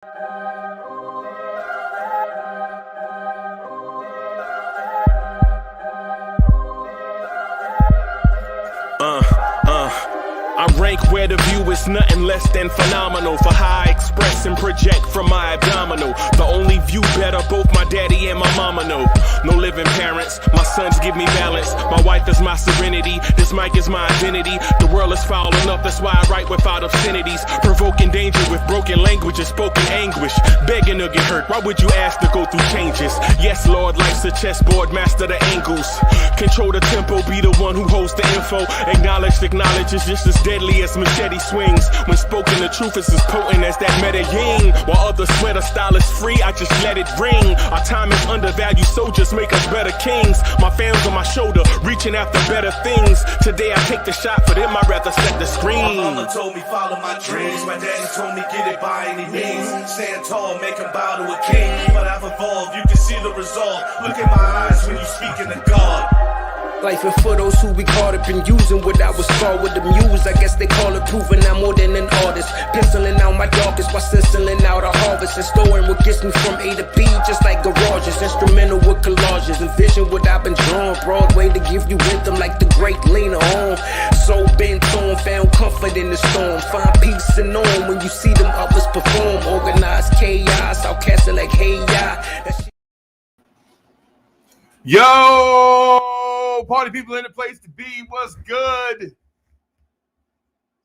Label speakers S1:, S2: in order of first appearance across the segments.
S1: I rank where the view is nothing less than phenomenal. For how I express and project from my abdominal. The only view better, both my daddy and my mama know. No living parents, my sons give me balance. My wife is my serenity, this mic is my identity. The world is foul enough, that's why I write without obscenities. Provoking danger with broken language and spoken anguish. Begging to get hurt, why would you ask to go through changes? Yes, Lord, life's a chessboard, master the angles. Control the tempo, be the one who holds the info. Acknowledge is just as deadly as machete swings. When spoken, the truth is as potent as that Medellin. While others swear the style is free, I just let it ring. Our time is undervalued, soldiers make us better kings. My fans on my shoulder, reaching after better things. Today I take the shot, for them I'd rather set the screen.
S2: My mama told me follow my dreams. My daddy told me get it by any means. Stand tall, make him bow to a king. But I've evolved, you can see the resolve. Look in my eyes when you speaking to God.
S3: Life and for those who we caught up in using what I was taught with the muse. I guess they call it proving I'm more than an artist. Penciling out my darkest while stenciling out a harvest. And storing what gets me from A to B, just like garages. Instrumental with collages. Envision what I've been drawing. Broadway to give you rhythm like the great Lena Horne. So bent on, found comfort in the storm. Find peace and on when you see them others perform. Organized chaos, I'll cast it like hey ya.
S4: Yo, party people in the place to be. What's good?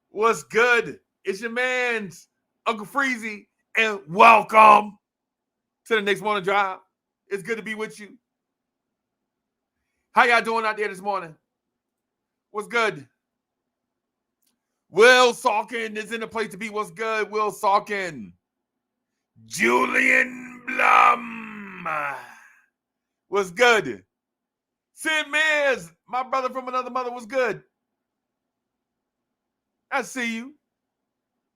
S4: What's good? It's your man's Uncle Freezy, and welcome to the Knicks Morning Drive. It's good to be with you. How y'all doing out there this morning? What's good? Will Salkin is in the place to be. What's good? Will Salkin. Julian Blum. What's good? Sid Mears, my brother from another mother, was good. I see you.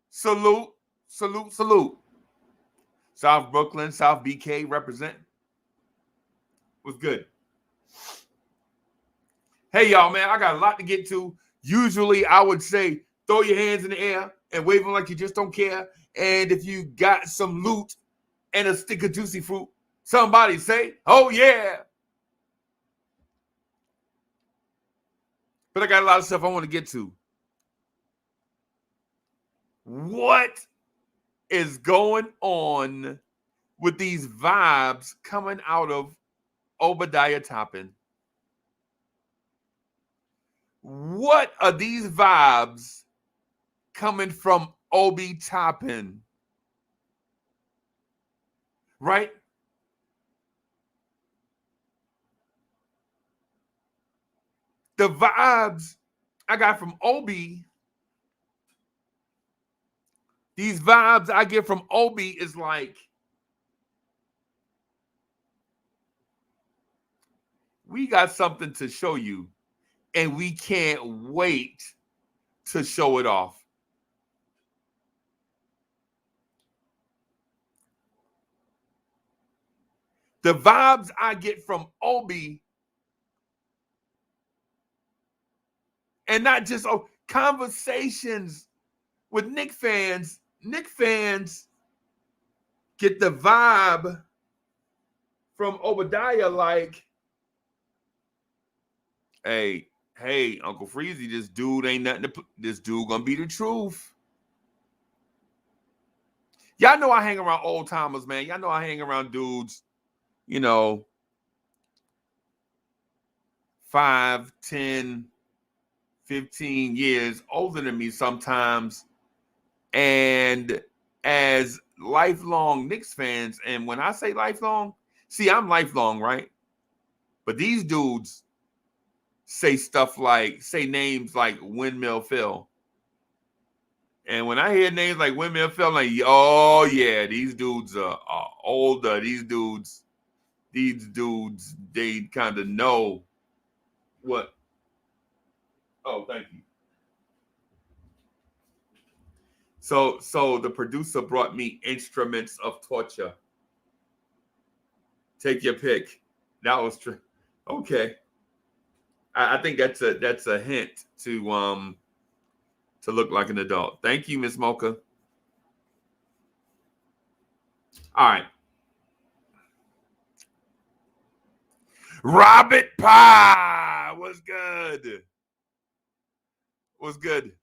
S4: Salute, salute, salute. South Brooklyn, South BK represent. Was good. Hey, y'all, man, I got a lot to get to. Usually, I would say throw your hands in the air and wave them like you just don't care. And if you got some loot and a stick of juicy fruit, somebody say, oh, yeah. But I got a lot of stuff I want to get to. What is going on with these vibes coming out of Obi Toppin? What are these vibes coming from Obi Toppin? Right? The vibes I got from Obi, these vibes I get from Obi is like, we got something to show you, and we can't wait to show it off. The vibes I get from Obi, and not just conversations with Knicks fans. Knicks fans get the vibe from Obadiah like, hey, Uncle Freezy, this dude ain't nothing this dude gonna be the truth. Y'all know I hang around old timers, man. Y'all know I hang around dudes, 5, 10, 15 years older than me sometimes. And as lifelong Knicks fans, and when I say lifelong, see, I'm lifelong, right? But these dudes say names like Windmill Phil. And when I hear names like Windmill Phil, I'm like, oh yeah, these dudes are older. These dudes, they kind of know what. Oh, thank you. So the producer brought me Instruments of Torture. Take your pick. That was true. Okay. I think that's a hint to look like an adult. Thank you, Miss Mocha. All right. Robert Pye was good. Was good.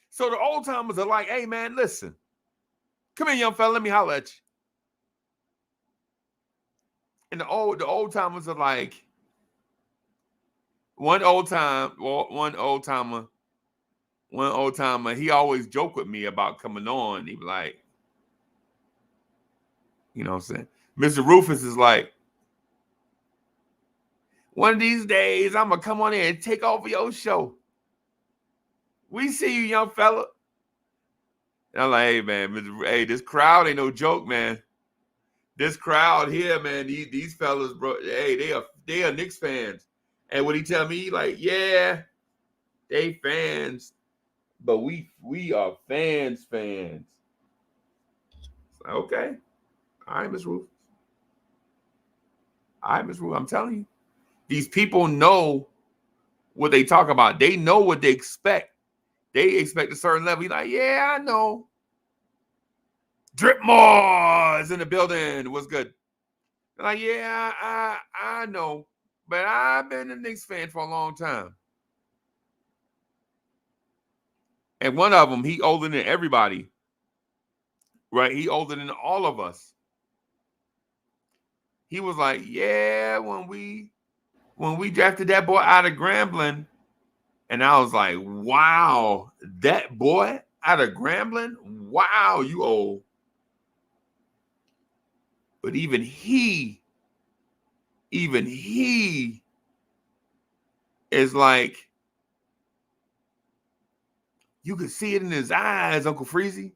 S4: So the old timers are like, hey man, listen. Come here, young fella, let me holler at you. And the old timers are like, one old timer, he always joked with me about coming on. He was like, you know what I'm saying? Mr. Rufus is like, one of these days, I'm going to come on in and take over your show. We see you, young fella. And I'm like, hey, man, hey, this crowd ain't no joke, man. This crowd here, man, these fellas, bro, hey, they are Knicks fans. And what he tell me, like, yeah, they fans, but we are fans. Like, okay. All right, Miss Rufus. I'm telling you. These people know what they talk about. They know what they expect. They expect a certain level. You're like, yeah, I know. Dripmore is in the building. What's good? They're like, yeah, I know. But I've been a Knicks fan for a long time. And one of them, he older than everybody. Right? He older than all of us. He was like, yeah, when we drafted that boy out of Grambling. And I was like, wow, that boy out of Grambling? Wow, you old. But even he is like, you could see it in his eyes, Uncle Freezy.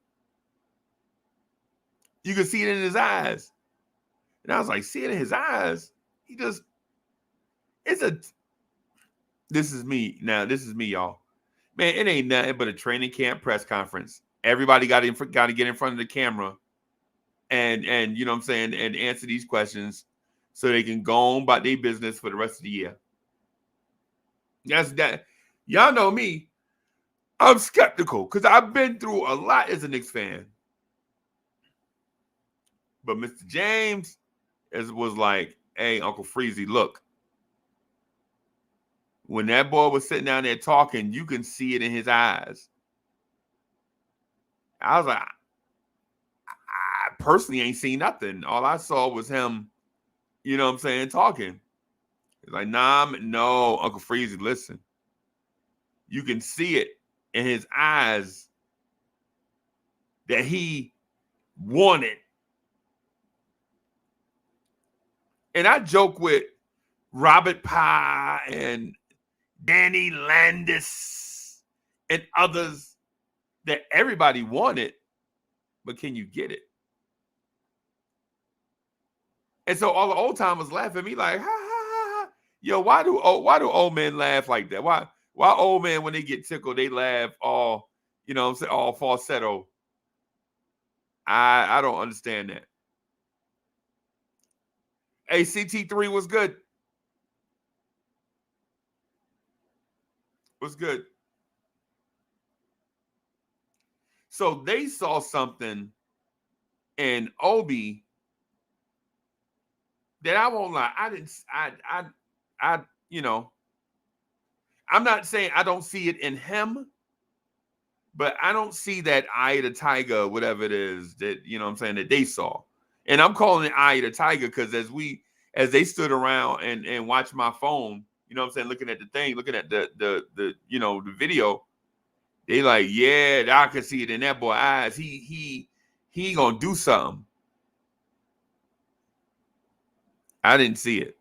S4: You could see it in his eyes. And I was like, see it in his eyes? This is me. Now, this is me, y'all. Man, it ain't nothing but a training camp press conference. Everybody got to get in front of the camera and you know what I'm saying, and answer these questions so they can go on about their business for the rest of the year. That's that. Y'all know me. I'm skeptical because I've been through a lot as a Knicks fan. But Mr. James was like, hey, Uncle Freezy, look. When that boy was sitting down there talking, you can see it in his eyes. I was like, I personally ain't seen nothing. All I saw was him, you know what I'm saying, talking. He's like, no, Uncle Freezy, listen. You can see it in his eyes that he wanted. And I joke with Robert Pye and Danny Landis and others that everybody wanted, but can you get it? And so all the old timers laugh at me like, ha, ha, ha. Yo, why do old men laugh like that? Why old men, when they get tickled, they laugh all, you know what I'm saying, all falsetto? I don't understand that. Hey, CT3 was good. Was good. So they saw something in Obi that I won't lie. You know, I'm not saying I don't see it in him, but I don't see that eye of the tiger, whatever it is that, you know what I'm saying, that they saw. And I'm calling it eye of the tiger because as they stood around and watched my phone, you know what I'm saying, looking at the thing, looking at the you know, the video, they like, yeah, I can see it in that boy eyes. He gonna do something. I didn't see it.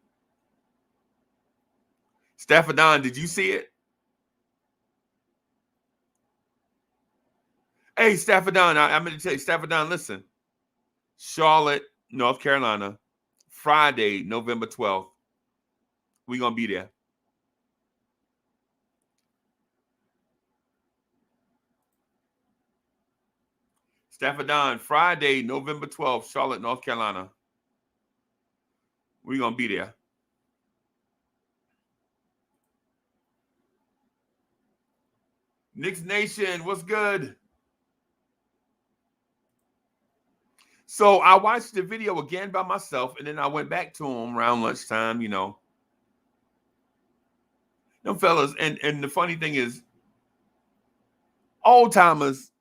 S4: Staffordon, did you see it? Hey, Staffordon, I'm going to tell you, Staffordon, listen. Charlotte, North Carolina, Friday, November 12th. We're going to be there. Staffordon, Friday, November 12th, Charlotte, North Carolina. We're going to be there. Knicks Nation, what's good? So I watched the video again by myself, and then I went back to him around lunchtime, you know. Them fellas, and the funny thing is, old timers.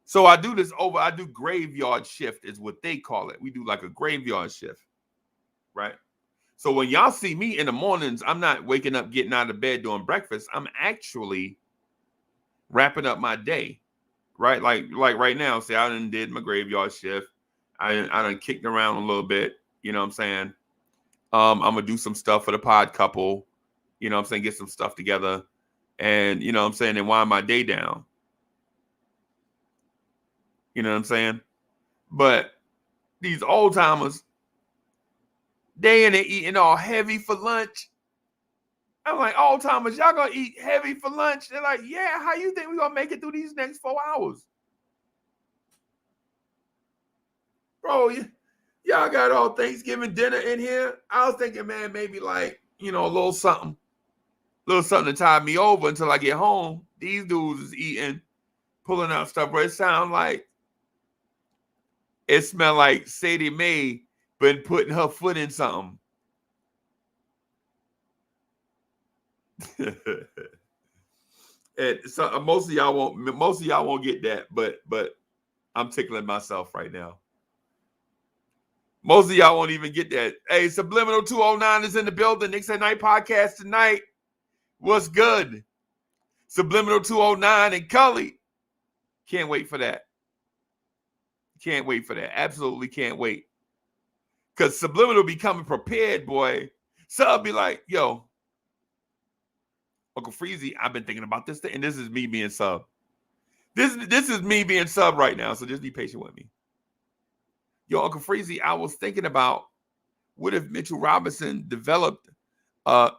S4: So I do graveyard shift is what they call it. We do like a graveyard shift, right? So when y'all see me in the mornings, I'm not waking up, getting out of bed, doing breakfast. I'm actually wrapping up my day, right? Like right now, say I done did my graveyard shift. I done kicked around a little bit, you know what I'm saying? I'm gonna do some stuff for the pod couple, you know what I'm saying, get some stuff together, and you know what I'm saying, and wind my day down. You know what I'm saying? But these old timers, they in there eating all heavy for lunch. I'm like, old timers, y'all gonna eat heavy for lunch? They're like, yeah, how you think we gonna make it through these next 4 hours? Bro, y'all got all Thanksgiving dinner in here. I was thinking, man, maybe like, you know, a little something to tide me over until I get home. These dudes is eating, pulling out stuff, bro. It smelled like Sadie Mae been putting her foot in something. And so most of y'all won't get that, but I'm tickling myself right now. Most of y'all won't even get that. Hey, Subliminal 209 is in the building. Knicks at Night podcast tonight. What's good? Subliminal 209 and Cully. Can't wait for that. Can't wait for that. Absolutely can't wait. Because Subliminal be coming prepared, boy. So I'll be like, yo, Uncle Freezy, I've been thinking about this thing, and this is me being sub. This is me being sub right now, so just be patient with me. Yo, Uncle Freezy, I was thinking about what if Mitchell Robinson developed a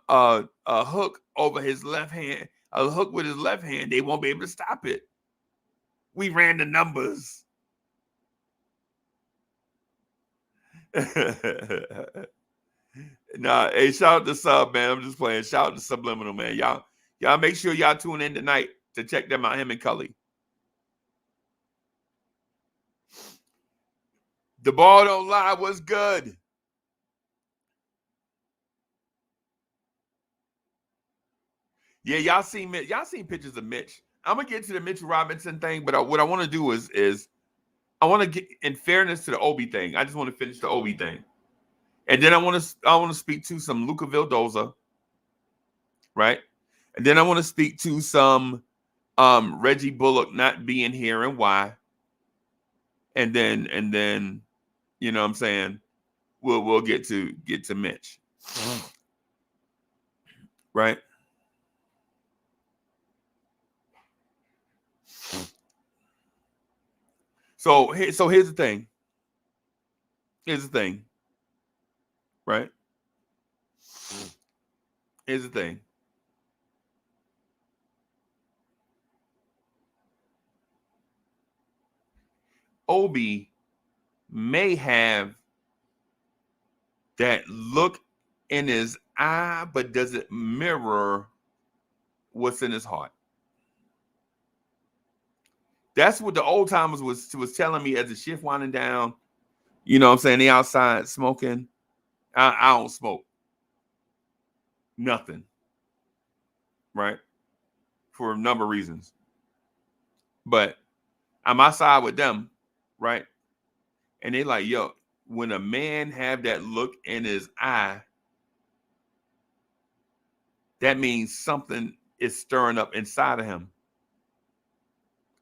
S4: hook over his left hand, a hook with his left hand, they won't be able to stop it. We ran the numbers. Nah, hey, shout out to Sub, man. I'm just playing. Shout out to Subliminal, man. Y'all make sure y'all tune in tonight to check them out, him and Cully. The ball don't lie. What's good? Yeah, y'all seen pictures of Mitch. I'm gonna get to the Mitchell Robinson thing, but what I want to do is I want to get, in fairness to the Obi thing, I just want to finish the Obi thing. And then I want to speak to some Luca Vildoza, right? And then I want to speak to some Reggie Bullock not being here and why. And then you know what I'm saying, we'll get to Mitch. Right? So here's the thing. Here's the thing. Right? Here's the thing. Obi may have that look in his eye, but does it mirror what's in his heart? That's what the old timers was telling me as the shift winding down. You know what I'm saying? They outside smoking. I don't smoke. Nothing. Right? For a number of reasons. But I'm outside with them, right? And they like, yo, when a man have that look in his eye, that means something is stirring up inside of him.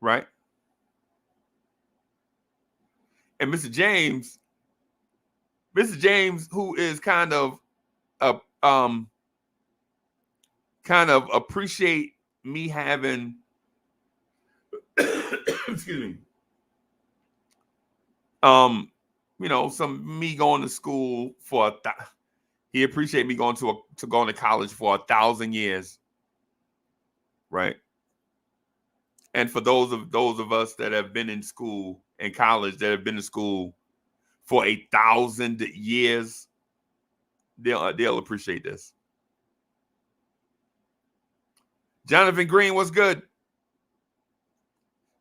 S4: Right? And Mr. James, who is kind of appreciate me having excuse me, you know, some me going to school for he appreciate me going to college for 1,000 years, right? And for those of us that have been in school and college, that have been in school for 1,000 years, they'll appreciate this. Jonathan Green, what's good?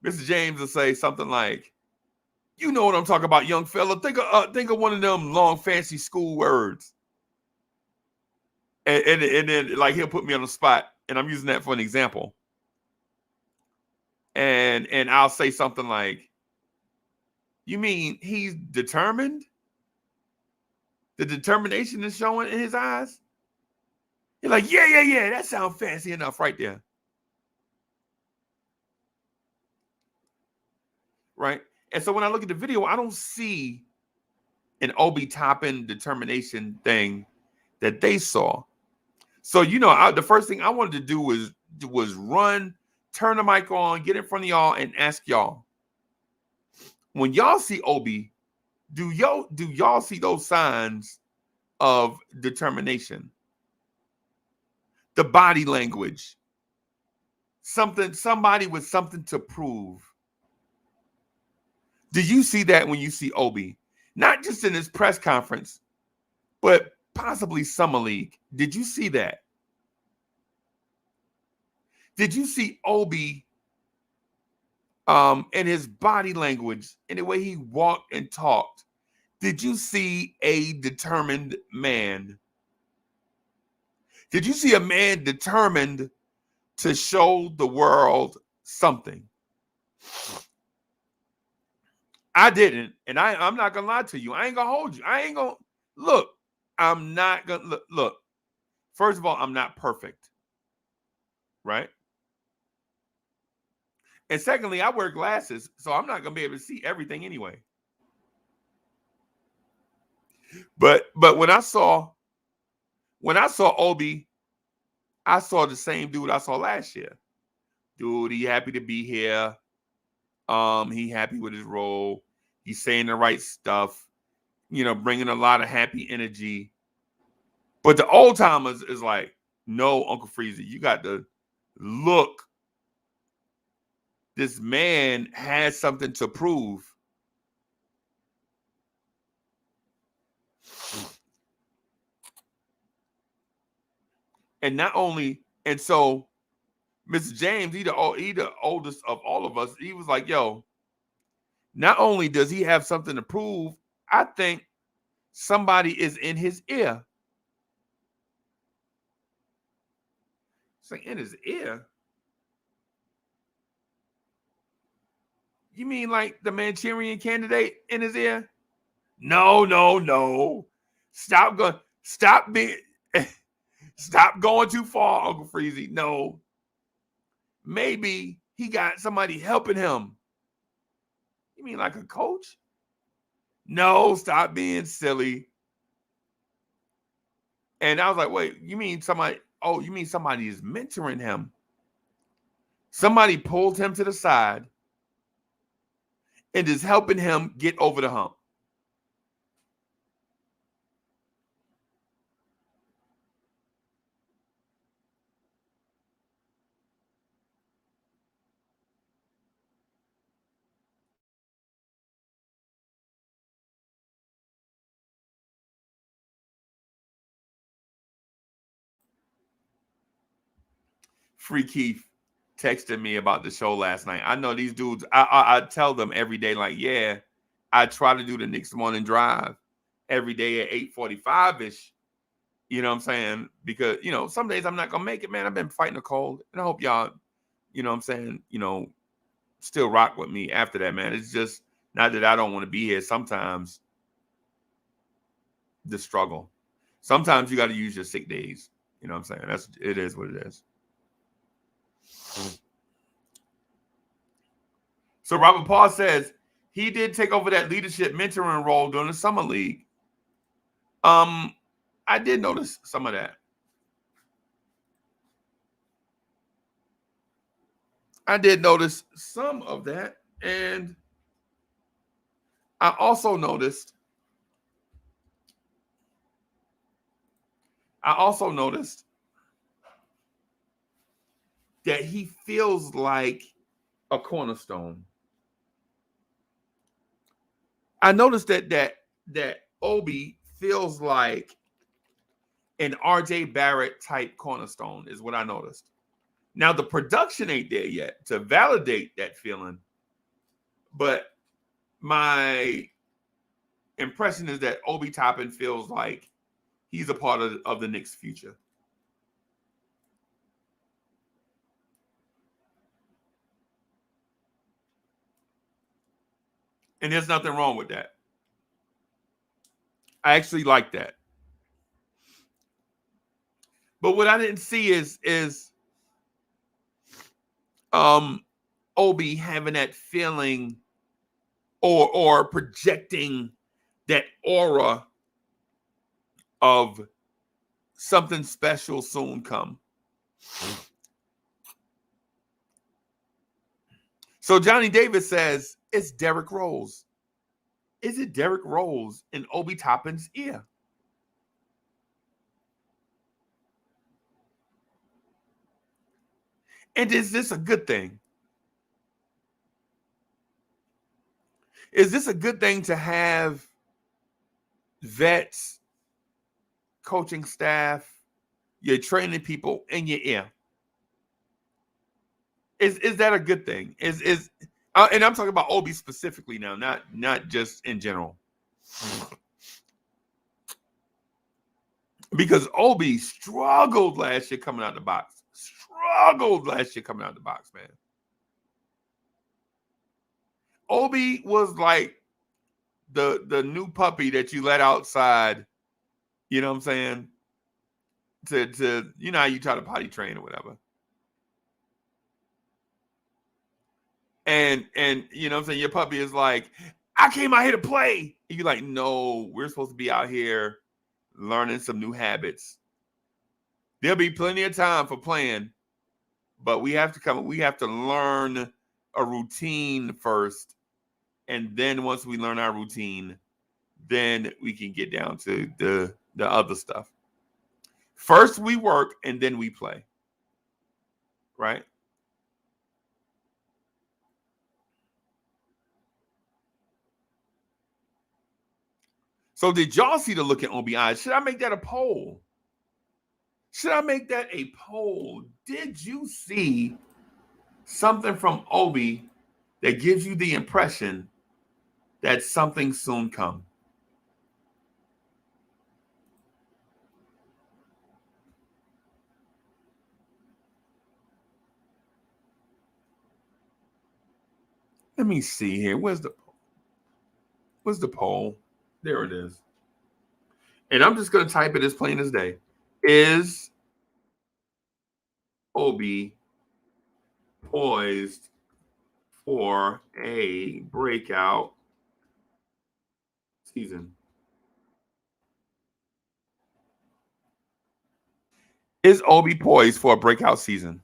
S4: Mr. James will say something like, You know what I'm talking about, young fella. Think of one of them long, fancy school words. And then like he'll put me on the spot, and I'm using that for an example. And I'll say something like, you mean he's determined? The determination is showing in his eyes? You're like, yeah. That sounds fancy enough right there. Right? And so when I look at the video, I don't see an Obi Toppin determination thing that they saw. So, the first thing I wanted to do was run, turn the mic on, get in front of y'all and ask y'all, when y'all see Obi, do y'all see those signs of determination? The body language, somebody with something to prove. Do you see that when you see Obi? Not just in his press conference, but possibly Summer League. Did you see that? Did you see Obi in his body language, in the way he walked and talked? Did you see a determined man? Did you see a man determined to show the world something? I didn't, and I'm not gonna lie to you. I ain't gonna hold you. I ain't gonna look. I'm not gonna look. First of all, I'm not perfect, right? And secondly, I wear glasses, so I'm not gonna be able to see everything anyway. But when I saw Obi, I saw the same dude I saw last year. Dude, he happy to be here. He happy with his role. He's saying the right stuff, bringing a lot of happy energy. But the old timers is like, no, Uncle Freezy, you got to look. This man has something to prove. And so Mr. James, he the oldest of all of us. He was like, yo, not only does he have something to prove, I think somebody is in his ear. It's like, in his ear? You mean like the Manchurian candidate in his ear? No. Stop going too far, Uncle Freezy. No. Maybe he got somebody helping him. You mean like a coach? No, stop being silly. And I was like, wait, you mean somebody is mentoring him? Somebody pulled him to the side and is helping him get over the hump. Free Keith texted me about the show last night. I know these dudes, I tell them every day, like, yeah, I try to do the Knicks morning drive every day at 8:45-ish. You know what I'm saying? Because, some days I'm not going to make it, man. I've been fighting a cold. And I hope y'all, what I'm saying, still rock with me after that, man. It's just not that I don't want to be here. Sometimes the struggle. Sometimes you got to use your sick days. You know what I'm saying? It is what it is. So Robert Paul says he did take over that leadership mentoring role during the summer league. I did notice some of that. I did notice some of that. And I also noticed that he feels like a cornerstone. I noticed that Obi feels like an RJ Barrett type cornerstone is what I noticed. Now the production ain't there yet to validate that feeling, but my impression is that Obi Toppin feels like he's a part of the Knicks' future. And there's nothing wrong with that. I actually like that. But what I didn't see is Obi having that feeling or projecting that aura of something special soon come. So Johnny Davis says it's Derrick Rose. Is it Derrick Rose in Obi Toppin's ear? And is this a good thing? Is this a good thing to have vets, coaching staff, your training people in your ear? Is that a good thing? And I'm talking about Obi specifically now, not just in general. Because Obi struggled last year coming out the box. Man. Obi was like the new puppy that you let outside, you know what I'm saying? To you know how you try to potty train or whatever. And you know what I'm saying? Your puppy is like, I came out here to play. And you're like, no, we're supposed to be out here learning some new habits. There'll be plenty of time for playing, but we have to learn a routine first. And then once we learn our routine, then we can get down to the other stuff. First we work and then we play. Right? So did y'all see the look at Obi eyes? Should I make that a poll? Did you see something from Obi that gives you the impression that something soon come? Let me see here. Where's the poll? There it is. And I'm just going to type it as plain as day. Is Obi poised for a breakout season? Is Obi poised for a breakout season?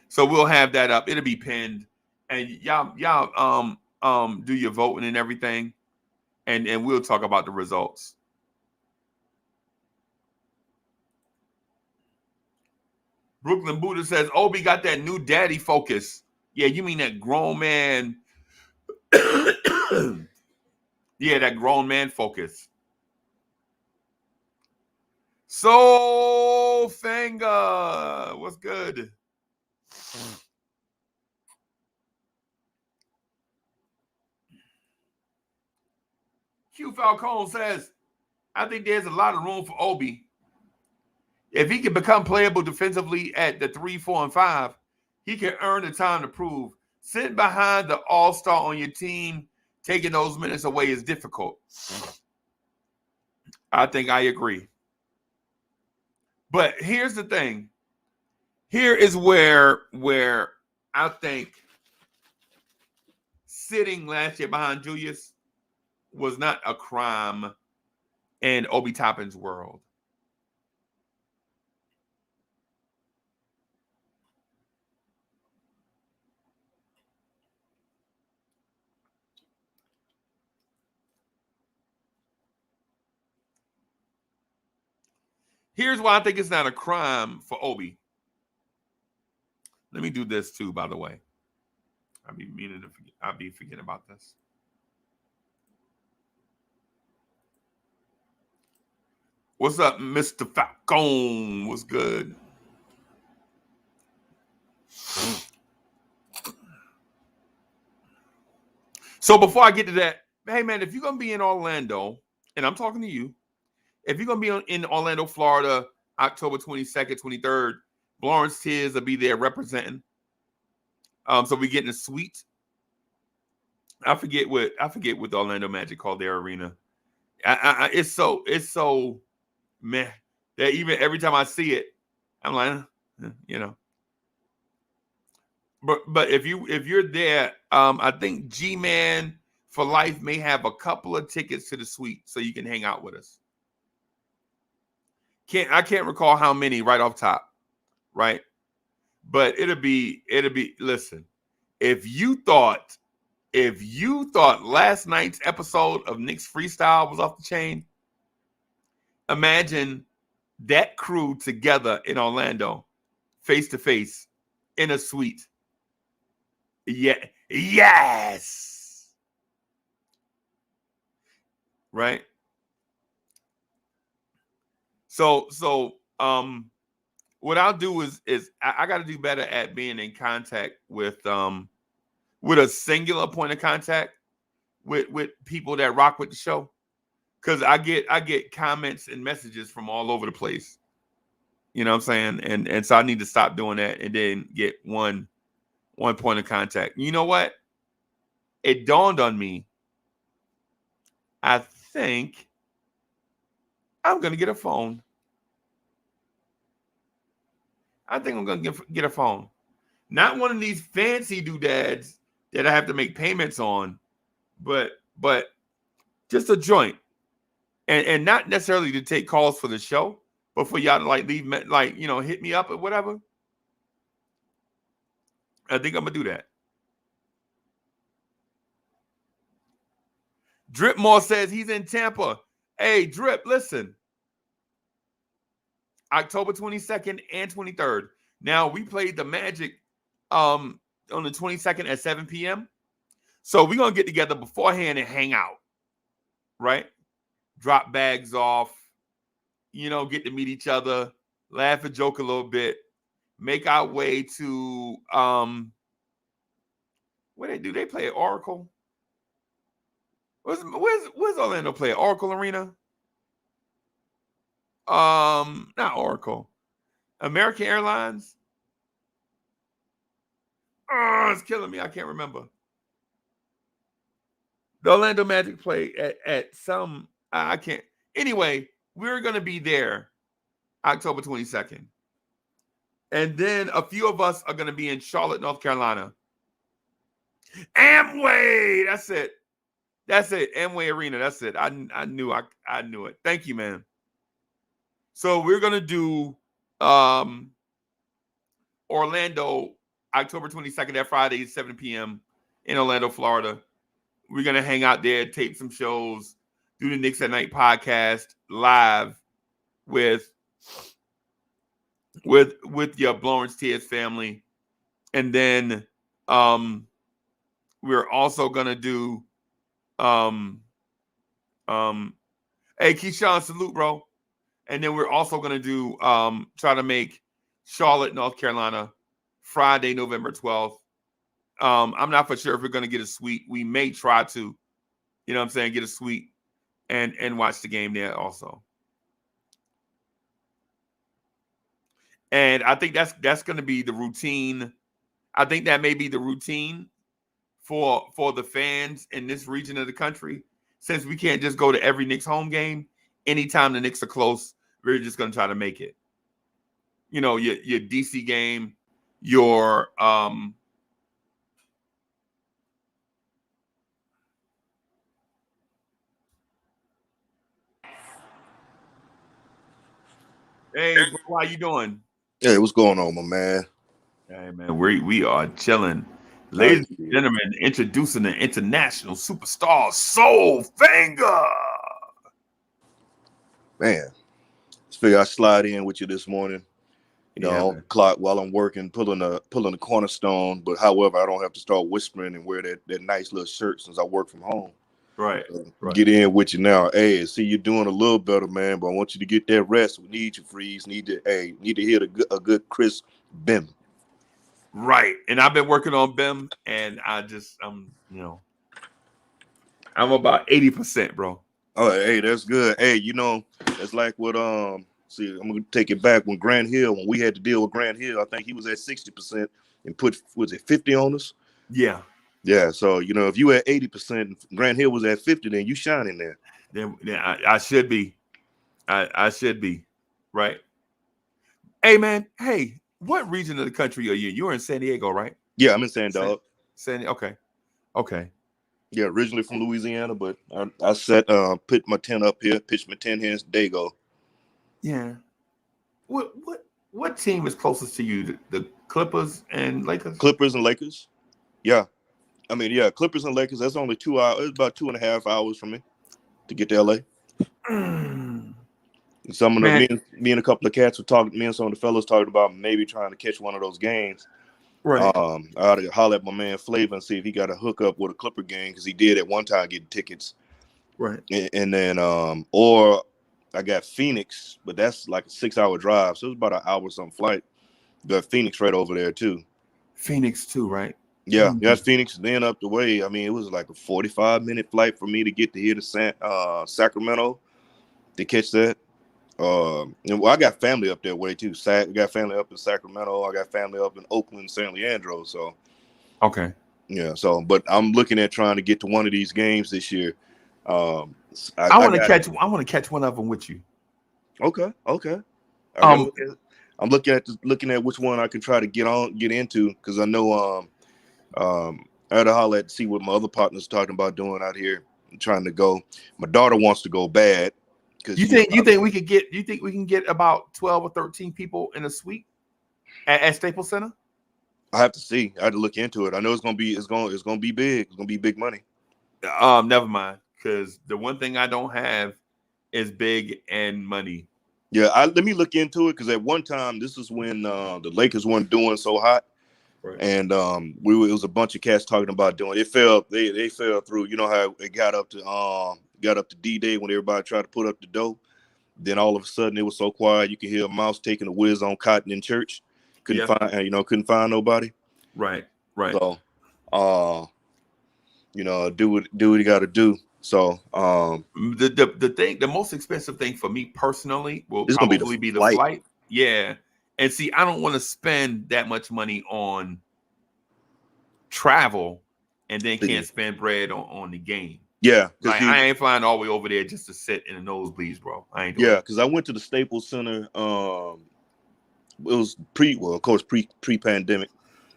S4: So we'll have that up. It'll be pinned. And y'all do your voting and everything. And we'll talk about the results. Brooklyn Buddha says, Obi got that new daddy focus. Yeah, you mean that grown man. Yeah, that grown man focus. Soul Finger, what's good? Q Falcone says, I think there's a lot of room for Obi. If he can become playable defensively at the 3, 4, and 5, he can earn the time to prove. Sitting behind the all-star on your team, taking those minutes away is difficult. I think I agree. But here's the thing. Here is where I think sitting last year behind Julius was not a crime in Obi Toppin's world. Here's why I think it's not a crime for Obi. Let me do this too, by the way. I'll be forgetting about this. What's up, Mr. Falcone? What's good? So before I get to that, hey man, if you're gonna be in Orlando, and I'm talking to you, if you're gonna be in Orlando, Florida, October 22nd, 23rd, Blorange Thibs will be there representing. So we getting a suite. I forget what the Orlando Magic called their arena. It's so meh that even every time I see it, I'm like, you know. But if you're there, I think G-Man for Life may have a couple of tickets to the suite so you can hang out with us. I can't recall how many right off top, right? But it'll be listen, if you thought last night's episode of Knicks Freestyle was off the chain, imagine that crew together in Orlando, face to face, in a suite. Yeah, yes. Right? So what I'll do is I got to do better at being in contact with a singular point of contact with people that rock with the show, because I get comments and messages from all over the place. You know what I'm saying? And so I need to stop doing that and then get one point of contact. You know what? It dawned on me. I think I'm gonna get a phone. I think I'm gonna get a phone. Not one of these fancy doodads that I have to make payments on, but just a joint, and not necessarily to take calls for the show, but for y'all to hit me up or whatever. I think I'm gonna do that. Dripmore says he's in Tampa. Hey, Drip, listen. October 22nd and 23rd. Now, we played the Magic on the 22nd at 7 p.m. So we're going to get together beforehand and hang out, right? Drop bags off, get to meet each other, laugh and joke a little bit, make our way to, what they do? They play at Oracle. Where's Orlando play? Oracle Arena? Not Oracle. American Airlines? Oh, it's killing me. I can't remember. The Orlando Magic play at some, I can't. Anyway, we're going to be there October 22nd. And then a few of us are going to be in Charlotte, North Carolina. Amway! That's it. Amway Arena. That's it. I knew it. Thank you, man. So we're going to do Orlando, October 22nd, that Friday, 7 p.m. in Orlando, Florida. We're going to hang out there, tape some shows, do the Knicks at Night podcast live with your Blorange Thibs family. And then we're also going to do hey, Keyshawn, salute, bro. And then we're also going to do try to make Charlotte, North Carolina, Friday, November 12th. I'm not for sure if we're going to get a suite. We may try to, get a suite and watch the game there also. And I think that's going to be the routine. I think that may be the routine for the fans in this region of the country, since we can't just go to every Knicks home game. Anytime the Knicks are close, we're just going to try to make it. Your DC game, your hey, bro, how you doing?
S5: Hey, what's going on, my man?
S4: Hey, man, we are chilling. Ladies and gentlemen, introducing the international superstar, Soul Finger.
S5: Man, just figure I slide in with you this morning. On the clock while I'm working, pulling a cornerstone. But however, I don't have to start whispering and wear that nice little shirt since I work from home.
S4: Right.
S5: Get in with you now. Hey, see you doing a little better, man. But I want you to get that rest. We need you, Freeze. Need to hear a good crisp BIM.
S4: Right. And I've been working on BIM, and I'm I'm about 80%, bro.
S5: Oh, hey, that's good. Hey, you know, it's like what see, I'm gonna take it back when we had to deal with Grant Hill, I think he was at 60% and put, was it 50 on us?
S4: Yeah.
S5: Yeah, so you know, if you at 80%, Grant Hill was at 50, then you shining there.
S4: Then I should be. I should be. Right. Hey man, hey, what region of the country are you in? You're in San Diego, right?
S5: Yeah, I'm in San Dog.
S4: Okay. Okay.
S5: Yeah, originally from Louisiana, but I set put my tent up here, pitched my tent here in San Diego.
S4: Yeah. What team is closest to you? The Clippers and Lakers?
S5: Clippers and Lakers. Yeah. I mean, yeah, Clippers and Lakers, that's only 2 hours. It's about 2.5 hours for me to get to LA. Some of the me and a couple of cats were talking, me and some of the fellas talked about maybe trying to catch one of those games.
S4: Right.
S5: I ought to holler at my man Flavor and see if he got a hookup with a Clipper game, because he did at one time get tickets.
S4: Right.
S5: And then or I got Phoenix, but that's like a 6-hour drive, so it's about an hour something flight. Got Phoenix right over there too.
S4: Phoenix too, right?
S5: Yeah, got Phoenix, then up the way. I mean, it was like a 45-minute flight for me to get to here to Sacramento to catch that. And well, I got family up there way too. I got family up in Sacramento. I got family up in Oakland, San Leandro. So,
S4: okay,
S5: yeah. So, but I'm looking at trying to get to one of these games this year.
S4: I want to catch one of them with you.
S5: Okay. I'm looking at which one I can try to get into, because I know I had to holler at to see what my other partner's talking about doing out here. I'm trying to go. My daughter wants to go bad.
S4: You think we can get about 12 or 13 people in a suite at Staples Center?
S5: I have to see. I have to look into it. I know it's gonna be big. It's gonna be big money.
S4: Never mind, because the one thing I don't have is big and money.
S5: Yeah, let me look into it, because at one time, this is when the Lakers weren't doing so hot, right. And it was a bunch of cats talking about doing it. They fell through. You know how it got up to D-Day when everybody tried to put up the dough. Then all of a sudden it was so quiet you could hear a mouse taking a whiz on cotton in church. Couldn't find nobody.
S4: Right.
S5: So, do what you got to do. So,
S4: the most expensive thing for me personally will probably be the flight. Yeah, and see, I don't want to spend that much money on travel and then can't spend bread on the game.
S5: Yeah,
S4: like, I ain't flying all the way over there just to sit in the nosebleeds, bro. I ain't doing
S5: because I went to the Staples Center. It was pre-pandemic.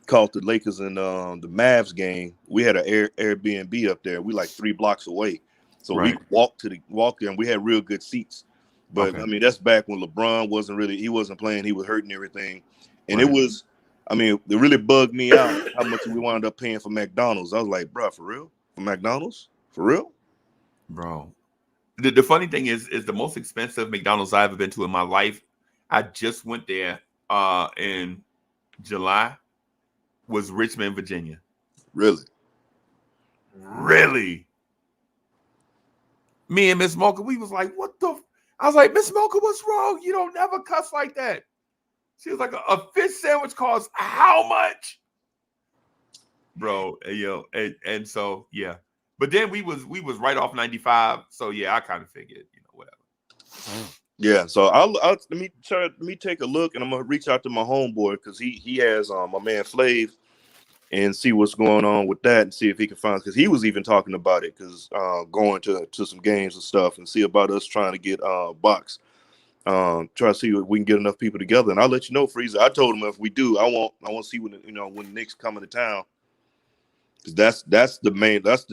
S5: Called the Lakers and the Mavs game. We had an Airbnb up there. We like 3 blocks away, so we walked there, and we had real good seats. But I mean, that's back when LeBron wasn't playing. He was hurting everything, and it was. I mean, it really bugged me out how much we wound up paying for McDonald's. I was like, bro, for real? For McDonald's? For real?
S4: Bro. The funny thing is the most expensive McDonald's I've ever been to in my life, I just went there in July, was Richmond, Virginia.
S5: Really?
S4: Me and Miss Mocha, we was like, what the? I was like, Miss Mocha, what's wrong? You don't never cuss like that. She was like, a fish sandwich costs how much? Bro, and so, yeah. But then we was right off 95. So, yeah, I kind of figured, whatever.
S5: Yeah, so let me take a look, and I'm gonna reach out to my homeboy, because he has my man Flav, and see what's going on with that, and see if he can find, because he was even talking about it, because going to some games and stuff, and see about us trying to get box, try to see if we can get enough people together, and I'll let you know, Freezer. I told him if we do, I want to see when when Knicks coming to town, because that's the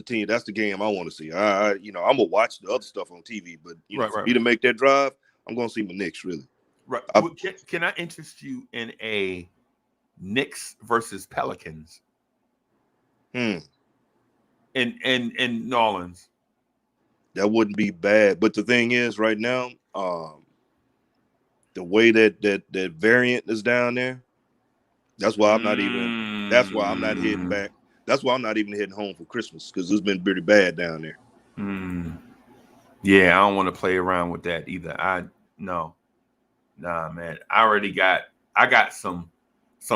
S5: team, that's the game I want to see. I'm gonna watch the other stuff on TV, but for me to make that drive, I'm gonna see my Knicks, really.
S4: Right. Can I interest you in a Knicks versus Pelicans? In New Orleans.
S5: That wouldn't be bad. But the thing is, right now, the way that variant is down there, that's why I'm not even. That's why I'm not heading back. That's why I'm not even heading home for Christmas, because it's been pretty bad down there.
S4: Yeah, I don't want to play around with that either. Nah, man. I got some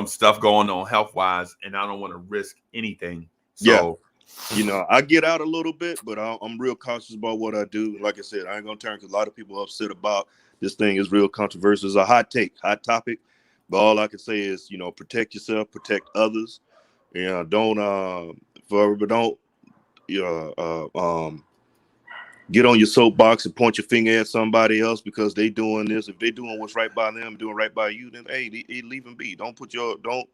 S4: stuff going on health wise, and I don't want to risk anything. So
S5: You know, I get out a little bit, but I'm real cautious about what I do. Like I said, I ain't gonna turn because a lot of people are upset about this thing is real controversial. It's a hot topic. But all I can say is, you know, protect yourself, protect others. You know, don't get on your soapbox and point your finger at somebody else because they doing this. If they doing what's right by them, doing right by you, then hey, leave them be. Don't try to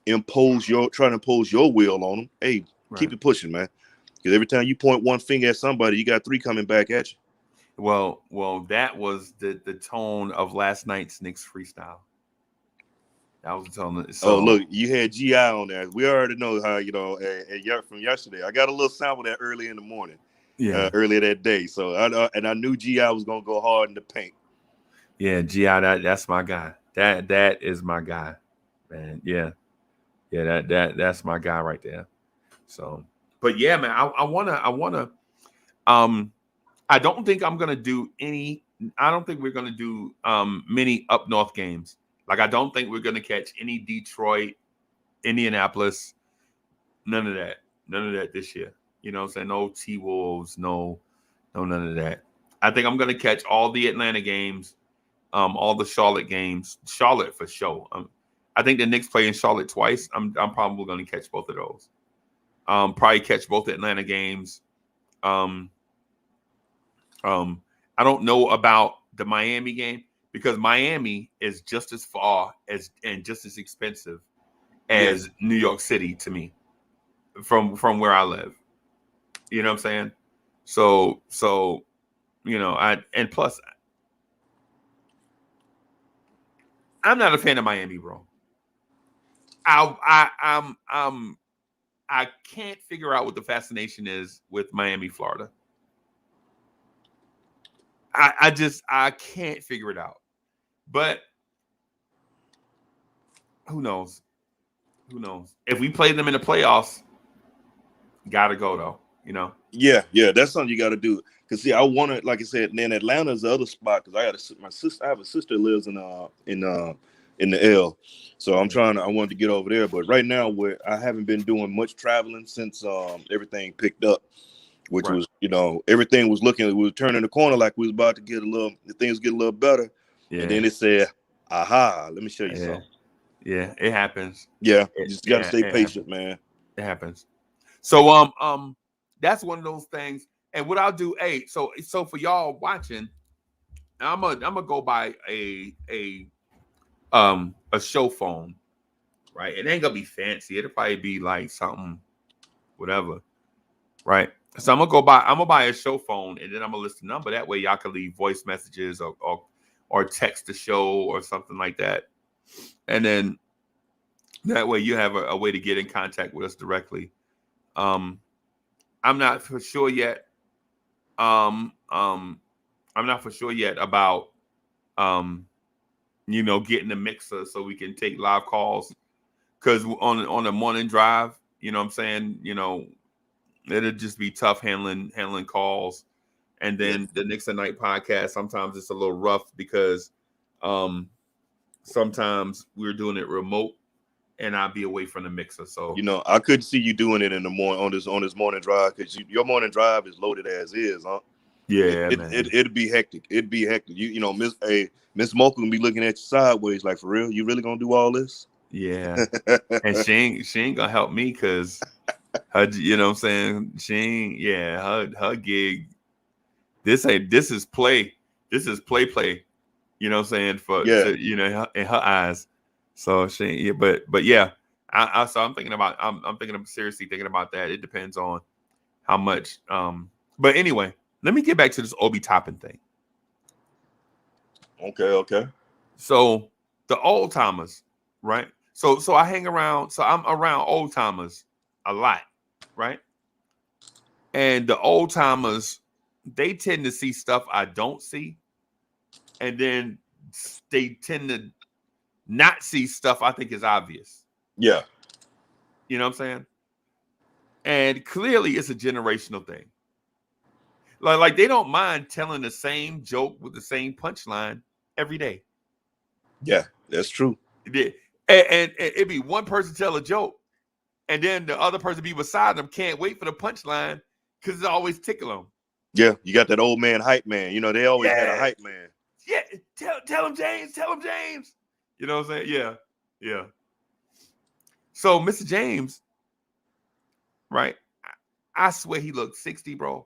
S5: impose your will on them. Hey, keep it pushing, man. Because every time you point one finger at somebody, you got three coming back at you.
S4: Well, that was the tone of last night's Knicks freestyle. That was the tone. So,
S5: look, you had GI on there. We already know how, you know, from yesterday. I got a little sample that early in the morning. Yeah, earlier that day. So I knew GI was gonna go hard in the paint.
S4: Yeah, GI, that's my guy. That is my guy, man. Yeah, that's my guy right there. So, but yeah, man, I wanna. I don't think I'm gonna do any. I don't think we're gonna do many up north games. Like I don't think we're gonna catch any Detroit, Indianapolis, none of that this year. You know what I'm saying? No T-Wolves, no none of that. I think I'm going to catch all the Atlanta games, all the Charlotte games. Charlotte for sure. I think the Knicks play in Charlotte twice. I'm probably going to catch both of those. Probably catch both Atlanta games. I don't know about the Miami game because Miami is just as far as and just as expensive as New York City to me from where I live. You know what I'm saying? So, you know, and plus I'm not a fan of Miami, bro. I can't figure out what the fascination is with Miami, Florida. I can't figure it out. But who knows? Who knows? If we play them in the playoffs, gotta go though. You know?
S5: Yeah, that's something you got to do. Cause see, I want to, like I said, then Atlanta's the other spot. Cause I have a sister who lives in the L, so I wanted to get over there. But right now, I haven't been doing much traveling since everything picked up, which was, you know, everything was turning the corner like we was about to things get a little better. Yeah. And then it said, "Aha, let me show you something."
S4: Yeah, it happens.
S5: Yeah, you just got to stay patient, man.
S4: It happens. So that's one of those things. And what I'll do, so for y'all watching, I'm gonna go buy a show phone, right? It ain't gonna be fancy. It'll probably be like something, whatever, right? So I'm gonna buy a show phone, and then I'm gonna list the number. That way, y'all can leave voice messages or text the show or something like that, and then that way you have a way to get in contact with us directly. I'm not for sure yet. I'm not for sure yet about you know, getting the mixer so we can take live calls. Because on the morning drive, you know what I'm saying, you know, it'll just be tough handling calls. And then the Knicks at Night podcast, sometimes it's a little rough because sometimes we're doing it remote and I'll be away from the mixer. So,
S5: you know, I couldn't see you doing it in the morning on this morning drive because your morning drive is loaded as is, huh?
S4: Yeah,
S5: man. It'd be hectic. It'd be hectic. You know, Miss Mocha will be looking at you sideways like, for real, you really gonna do all this?
S4: Yeah. And she ain't gonna help me because her, you know what I'm saying? Her gig. This is play. This is play. You know what I'm saying? You know, in her eyes. So but yeah, so I'm thinking about seriously thinking about that. It depends on how much. But anyway, let me get back to this Obi Toppin thing.
S5: Okay.
S4: So the old timers, right? So I hang around. So I'm around old timers a lot, right? And the old timers, they tend to see stuff I don't see, and then they tend to not see stuff I think is obvious.
S5: Yeah.
S4: You know what I'm saying? And clearly it's a generational thing. Like they don't mind telling the same joke with the same punchline every day.
S5: Yeah, that's true.
S4: And it'd be one person tell a joke, and then the other person be beside them can't wait for the punchline because it always tickle them.
S5: Yeah, you got that old man hype man. You know, they always had a hype man.
S4: Yeah, tell him James, tell him James. You know what I'm saying? Yeah. So Mr. James, right? I swear he looked 60, bro.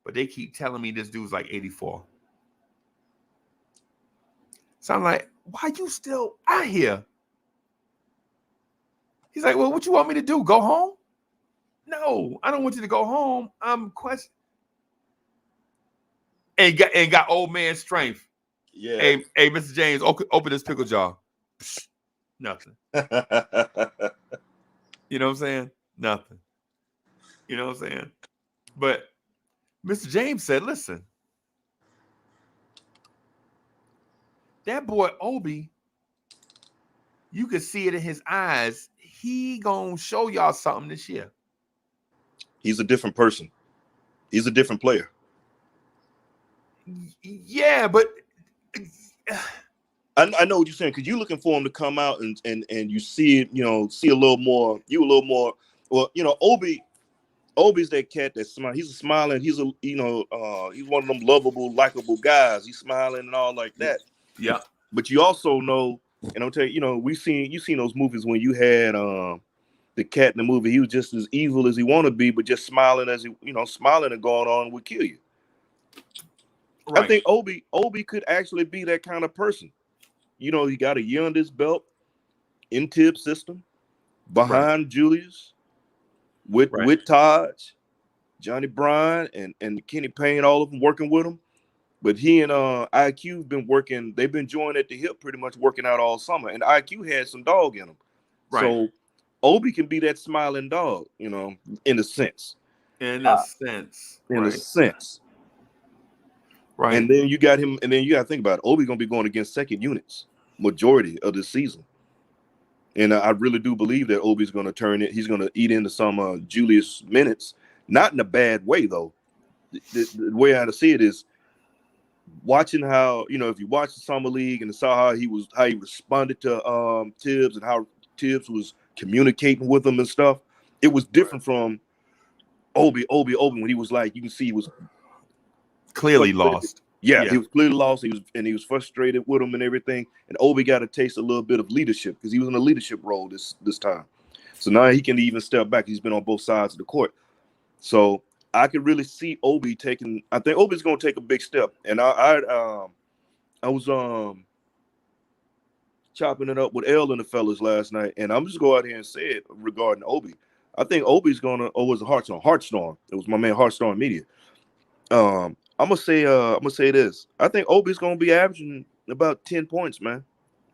S4: But they keep telling me this dude's like 84. So I'm like, why you still out here? He's like, well, what you want me to do? Go home? No, I don't want you to go home. I'm questioning. And got old man strength.
S5: Yeah.
S4: Hey, Mr. James, open this pickle jar. Psh, nothing. You know what I'm saying? Nothing. You know what I'm saying? But Mr. James said, listen, that boy Obi, you could see it in his eyes. He gonna show y'all something this year.
S5: He's a different person. He's a different player.
S4: Yeah, but
S5: I know what you're saying, because you're looking for him to come out and you see it, see a little more. Well, Obi's that cat that smile. He's smiling. He's he's one of them lovable, likable guys. He's smiling and all like that.
S4: Yeah.
S5: But you also know, and I'll tell you, you've seen those movies when you had the cat in the movie. He was just as evil as he want to be, but just smiling smiling and going on would kill you. Right. I think Obi could actually be that kind of person. He got a year on his belt in Thibs system behind Julius with Taj, Johnny Bryan, and Kenny Payne, all of them working with him. But he and IQ have been working. They've been joined at the hip, pretty much working out all summer. And IQ had some dog in him. Right. So Obi can be that smiling dog, in a sense.
S4: In a sense. Right.
S5: And then you got him, and then you got to think about it. Obi's going to be going against second units majority of the season. And I really do believe that Obi's going to turn it. He's going to eat into some Julius minutes, not in a bad way, though. The way I see it is watching how, if you watch the summer league and saw how he responded to Thibs and how Thibs was communicating with him and stuff, it was different from Obi when he was like, you can see he was
S4: clearly lost.
S5: Yeah, he was clearly lost. He was frustrated with him and everything. And Obi got to taste a little bit of leadership because he was in a leadership role this time. So now he can even step back. He's been on both sides of the court. So I could really see Obi taking. I think Obi's going to take a big step. And I was chopping it up with L and the fellas last night, and I'm just go out here and say it regarding Obi. I think Obi's going to. It was Heartstorm. It was my man Heartstorm Media. I'm gonna say this. I think Obi's gonna be averaging about 10 points, man.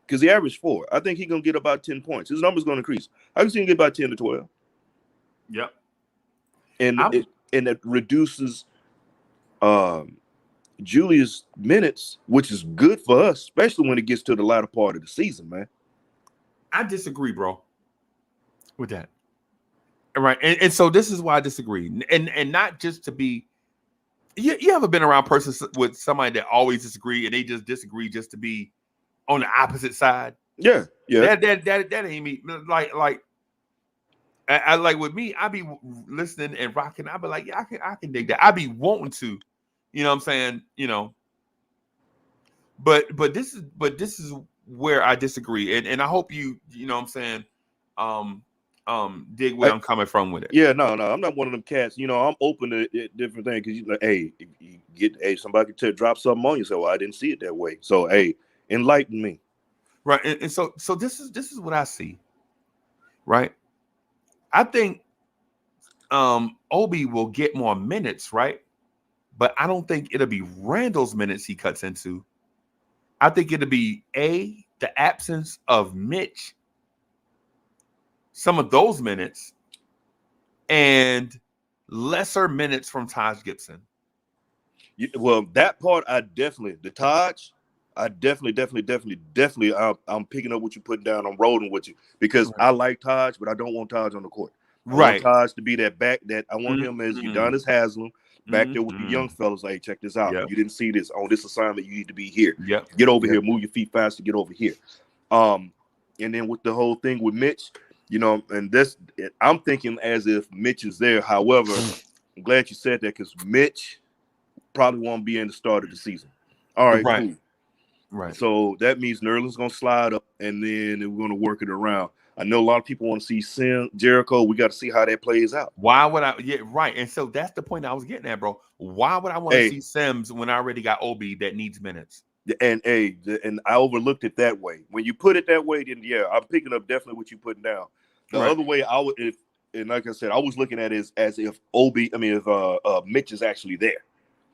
S5: Because he averaged 4. I think he's gonna get about 10 points. His number's gonna increase. I can see him get about 10 to 12.
S4: Yep.
S5: And it reduces Julius' minutes, which is good for us, especially when it gets to the latter part of the season, man.
S4: I disagree, bro, with that. Right. And so this is why I disagree. And not just to be. You ever been around persons with somebody that always disagree and they just disagree just to be on the opposite side?
S5: Yeah.
S4: That ain't me. Like I like with me, I be listening and rocking. I be like, yeah, I can dig that. I be wanting to, you know what I'm saying? But this is where I disagree. And I hope you know what I'm saying, dig where I'm coming from with it.
S5: Yeah, no, I'm not one of them cats. I'm open to different things because hey, if you get somebody could drop something on you, so I didn't see it that way. So hey, enlighten me.
S4: Right, and so this is what I see. Right, I think Obi will get more minutes, right? But I don't think it'll be Randall's minutes he cuts into. I think it'll be the absence of Mitch. Some of those minutes and lesser minutes from Taj Gibson.
S5: Well, that part I'm picking up what you're putting down. I'm rolling with you because I like Taj, but I don't want Taj on the court. I want Taj to be that back that I want him as Udonis Haslam back there with the young fellas. Like, check this out. You didn't see this on this assignment. You need to be here. Get over here. Move your feet faster. Get over here. And then with the whole thing with Mitch, You know, and this I'm thinking as if Mitch is there. However, I'm glad you said that because Mitch probably won't be in the start of the season. All right,
S4: Right.
S5: cool.
S4: Right.
S5: So that means Nerlens gonna slide up, and then we're gonna work it around. I know a lot of people want to see Jericho. We got to see how that plays out.
S4: Why would I? Yeah, right. And so that's the point I was getting at, bro. Why would I want to see Sims when I already got Obi that needs minutes?
S5: And I overlooked it that way. When you put it that way, then yeah, I'm picking up definitely what you're putting down. The other way, I would, and like I said, I was looking at it as if Mitch is actually there,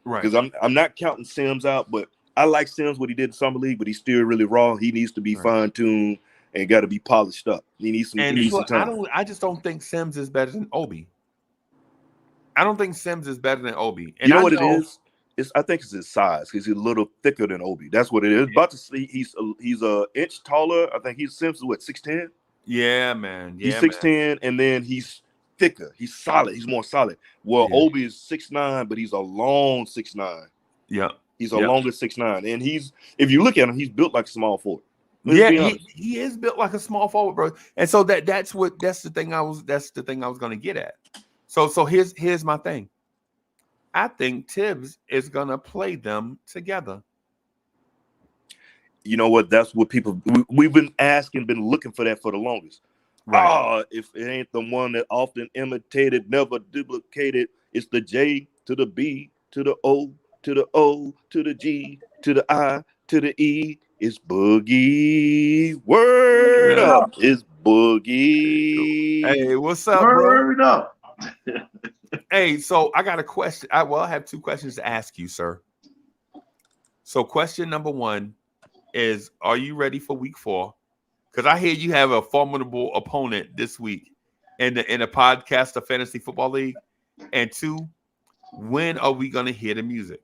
S4: right?
S5: Because I'm not counting Sims out, but I like Sims what he did in summer league, but he's still really raw. He needs to be fine tuned and got to be polished up. He needs some time.
S4: I just don't think Sims is better than Obi. I don't think Sims is better than Obi. And
S5: you know what it is? I think it's his size because he's a little thicker than Obi. That's what it is. About to see, he's a inch taller. I think Sims is what, 6'10"?
S4: Yeah, man. Yeah,
S5: he's 6'10", and then he's thicker. He's solid. He's more solid. Well, Obi is 6'9", but he's a long 6'9".
S4: Yeah,
S5: he's a longer 6'9", and if you look at him, he's built like a small forward.
S4: He is built like a small forward, bro. And so that's the thing I was going to get at. So here's my thing. I think Thibs is going to play them together.
S5: You know what? That's what we've been asking, been looking for that for the longest. Right. If it ain't the one that often imitated, never duplicated, it's the J to the B to the O to the O to the G to the I to the E. It's Boogie. Word up. It's Boogie.
S4: Hey, what's up,
S6: Word
S4: bro?
S6: up.
S4: Hey, so I got a question. I have two questions to ask you, sir. So question number one is, are you ready for week 4? Because I hear you have a formidable opponent this week in a podcast of Fantasy Football League. And 2, when are we going to hear the music?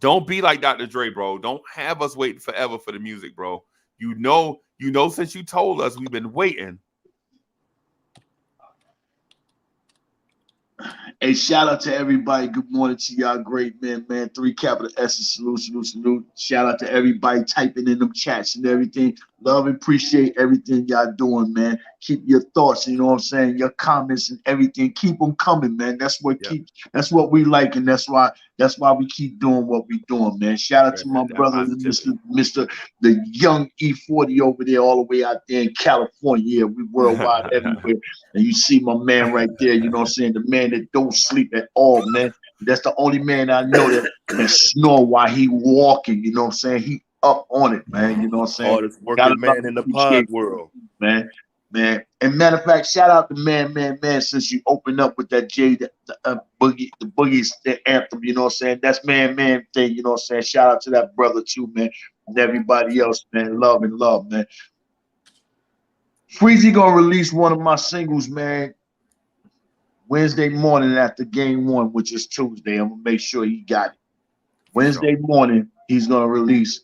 S4: Don't be like Dr. Dre, bro. Don't have us waiting forever for the music, bro. You know, since you told us, we've been waiting.
S6: Hey, shout out to everybody. Good morning to y'all, great men, man. 3 capital S's. Salute. Shout out to everybody typing in them chats and everything. Love and appreciate everything y'all doing, man. Keep your thoughts, you know what I'm saying, your comments and everything. Keep them coming, man. That's what we like, and that's why we keep doing what we doing, man. Shout out to my brother, Mr. the young E40 over there, all the way out there in California. Yeah, we worldwide everywhere. And you see my man right there, you know what I'm saying, the man that don't sleep at all, man. That's the only man I know that can snore while he walking, you know what I'm saying. He up on it, man. You know what I'm saying?
S5: Hardest working man in the pod world,
S6: man. And matter of fact, shout out to man. Since you opened up with that Boogie's the anthem, you know what I'm saying? That's man thing, you know what I'm saying? Shout out to that brother too, man, and everybody else, man. Love, man. Freezy gonna release one of my singles, man, Wednesday morning after game 1, which is Tuesday. I'm gonna make sure he got it. Wednesday morning, he's gonna release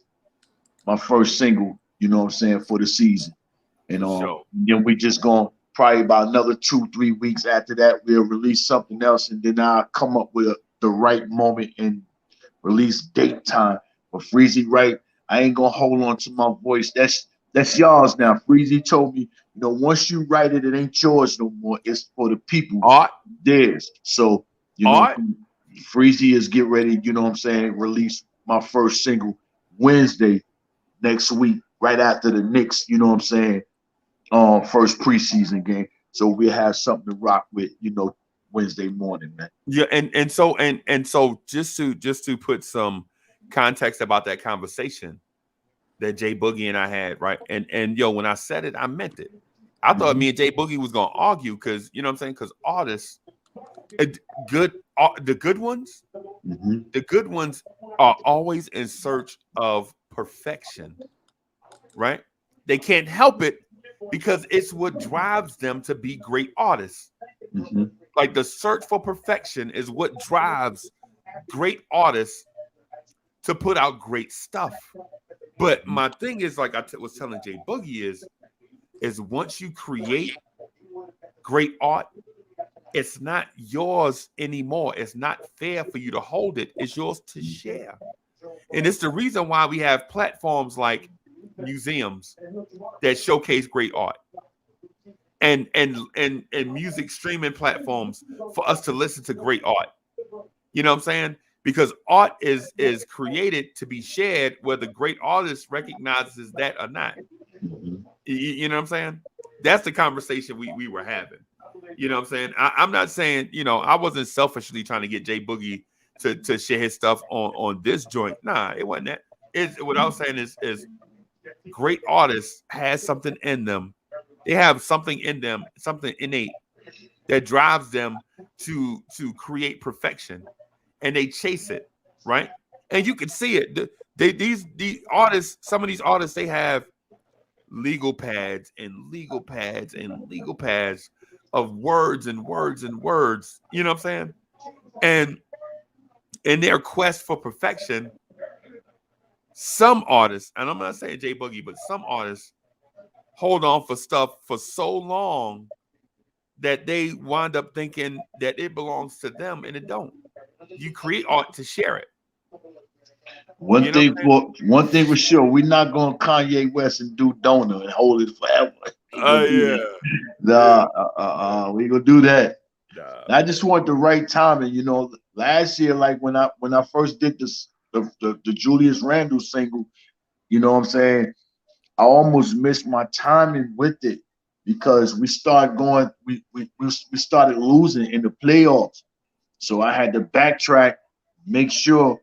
S6: my first single, you know what I'm saying, for the season. And then we just gonna probably about another 2-3 weeks after that, we'll release something else, and then I'll come up with the right moment and release date time. But Freezy, right, I ain't gonna hold on to my voice. That's y'all's now. Freezy told me, you know, once you write it, it ain't yours no more. It's for the people. Theirs. So, you know, Freezy is get ready, you know what I'm saying, release my first single Wednesday next week, right after the Knicks, you know what I'm saying, first preseason game. So we'll have something to rock with, you know, Wednesday morning, man.
S4: Yeah, and so just to put some context about that conversation that Jay Boogie and I had, right? And when I said it, I meant it. I thought me and Jay Boogie was gonna argue because, you know what I'm saying, because artists, the good ones are always in search of perfection, right? They can't help it because it's what drives them to be great artists. Like the search for perfection is what drives great artists to put out great stuff. But my thing is, like I was telling Jay Boogie, is once you create great art, it's not yours anymore. It's not fair for you to hold it. It's yours to share. And it's the reason why we have platforms like museums that showcase great art. and music streaming platforms for us to listen to great art. You know what I'm saying? Because art is created to be shared, whether great artist recognizes that or not. You know what I'm saying? That's the conversation we were having. You know what I'm saying? I'm not saying, you know, I wasn't selfishly trying to get Jay Boogie to share his stuff on this joint. Nah, it wasn't that. What I was saying is great artists has something in them. They have something in them, something innate that drives them to create perfection, and they chase it, right? And you can see it. These artists, some of these artists, they have legal pads and legal pads and legal pads of words and words and words. You know what I'm saying? And in their quest for perfection, some artists, and I'm not saying Jay Boogie, but some artists hold on for stuff for so long that they wind up thinking that it belongs to them, and it don't. You create art to share it.
S6: One thing for sure, we're not going Kanye West and do Donut and hold it forever. We gonna do that. I just want the right timing. You know, last year, like when I first did this, the Julius Randle single, you know what I'm saying, I almost missed my timing with it because we started losing in the playoffs. So I had to backtrack, make sure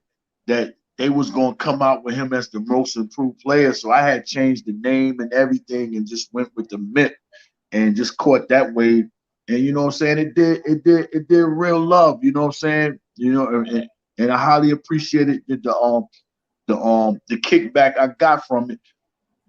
S6: that they was going to come out with him as the most improved player. So I had changed the name and everything and just went with the Mint and just caught that wave. And you know what I'm saying? It did real love, you know what I'm saying? You know, and I highly appreciated the kickback I got from it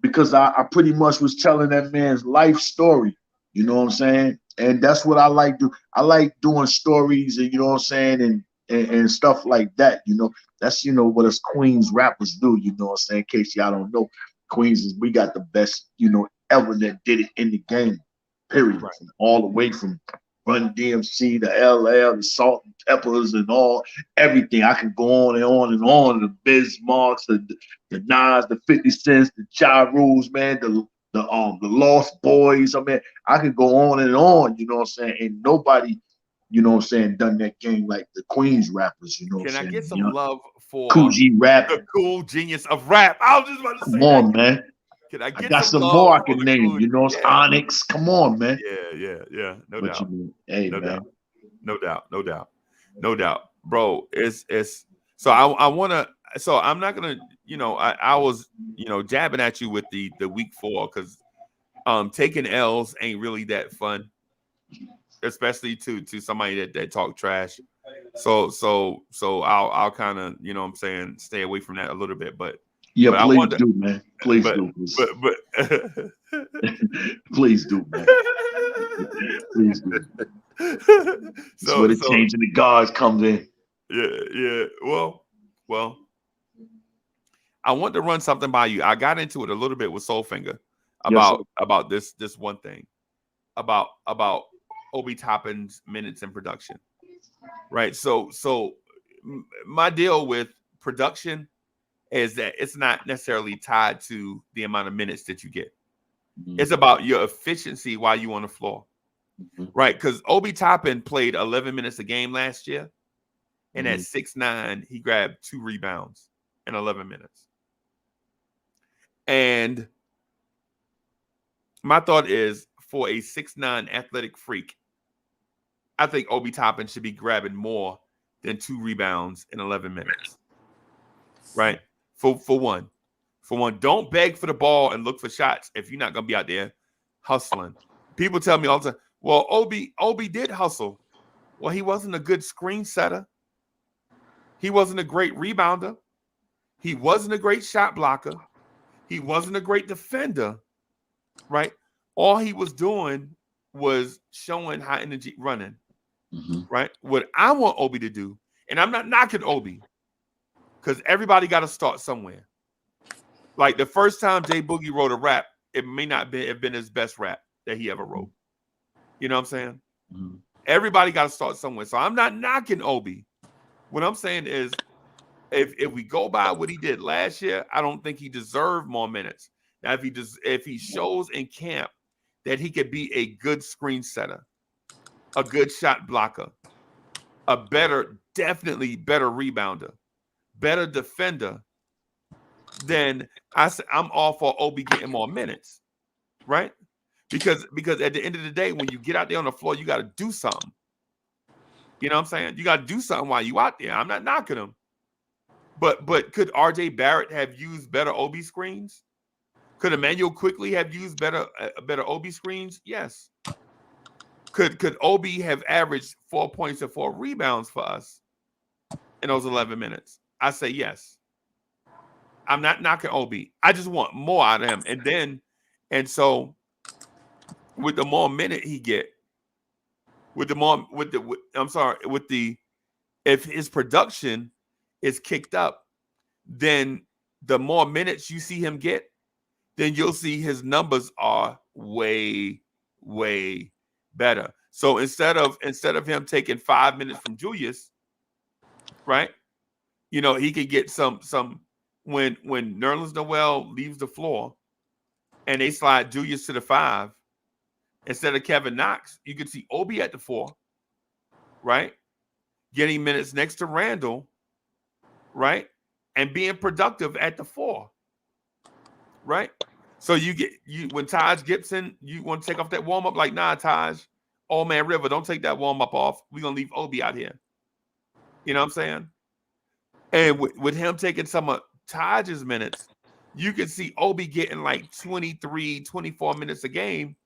S6: because I pretty much was telling that man's life story, you know what I'm saying? And that's what I like to do. I like doing stories and, you know what I'm saying, and stuff like that, you know. That's, you know, what us Queens rappers do, you know what I'm saying? In case y'all don't know, Queens we got the best, you know, ever that did it in the game, period. Right. From all the way from Run DMC, the LL, the Salt and Peppers, and everything. I can go on and on and on. The Bismarcks, the Nas, the 50 Cents, the Ja Rules, man, the Lost Boys. I mean, I could go on and on, you know what I'm saying? Ain't nobody, you know what I'm saying, done that game like the Queens rappers, you know what I'm saying?
S4: Can I get some love for
S6: Cool G Rap?
S4: The cool genius of rap. I was just about to say
S6: Come on, man.
S4: Can I
S6: got some more I can name, you know, it's Onyx. Come on, man.
S4: Yeah. No doubt.
S6: You mean? Hey,
S4: no
S6: man.
S4: doubt. No doubt. Bro, it's so I wanna, so I'm not gonna, you know, I was, you know, jabbing at you with the week 4 because taking L's ain't really that fun, especially to somebody that talk trash. So I'll kind of, you know what I'm saying, stay away from that a little bit, but
S6: yeah, please do, man. Please do.
S4: But
S6: please do, man. Please do. That's where the changing the guards comes in.
S4: Yeah. Well, I want to run something by you. I got into it a little bit with Soulfinger about this one thing about Obi Toppin's minutes in production, right? So my deal with production is that it's not necessarily tied to the amount of minutes that you get. Mm-hmm. It's about your efficiency while you on the floor, right? Because Obi Toppin played 11 minutes a game last year, and at 6'9", he grabbed 2 rebounds in 11 minutes. And my thought is, for a 6'9" athletic freak, I think Obi Toppin should be grabbing more than 2 rebounds in 11 minutes, right? For one, don't beg for the ball and look for shots if you're not gonna be out there hustling. People tell me all the time, well, Obi did hustle. Well, he wasn't a good screen setter. He wasn't a great rebounder. He wasn't a great shot blocker. He wasn't a great defender, right? All he was doing was showing high energy running, right? What I want Obi to do, and I'm not knocking Obi, because everybody got to start somewhere. Like the first time Jay Boogie wrote a rap, it may not have been his best rap that he ever wrote. You know what I'm saying? Everybody got to start somewhere. So I'm not knocking Obi. What I'm saying is, if we go by what he did last year, I don't think he deserved more minutes. Now, if he shows in camp that he could be a good screen setter, a good shot blocker, definitely better rebounder, better defender, then I'm all for Obi getting more minutes, right? Because at the end of the day, when you get out there on the floor, you got to do something. You know what I'm saying? You got to do something while you out there. I'm not knocking him. But could RJ Barrett have used better Obi screens? Could Emmanuel Quickly have used better Obi screens? Yes. Could Obi have averaged 4 points and 4 rebounds for us in those 11 minutes? I say yes. I'm not knocking Obi. I just want more out of him. And so with the more minute he get, if his production is kicked up, then the more minutes you see him get, then you'll see his numbers are way, way better. So instead of him taking 5 minutes from Julius, right? You know, he could get some when Nerlens Noel leaves the floor and they slide Julius to the 5 instead of Kevin Knox, you could see Obi at the 4, right? Getting minutes next to Randall, right? And being productive at the 4, right? So when Taj Gibson, you want to take off that warm up, like, nah, Taj, Old Man River, don't take that warm up off. We're gonna leave Obi out here. You know what I'm saying? And with him taking some of Taj's minutes, you can see Obi getting like 23, 24 minutes a game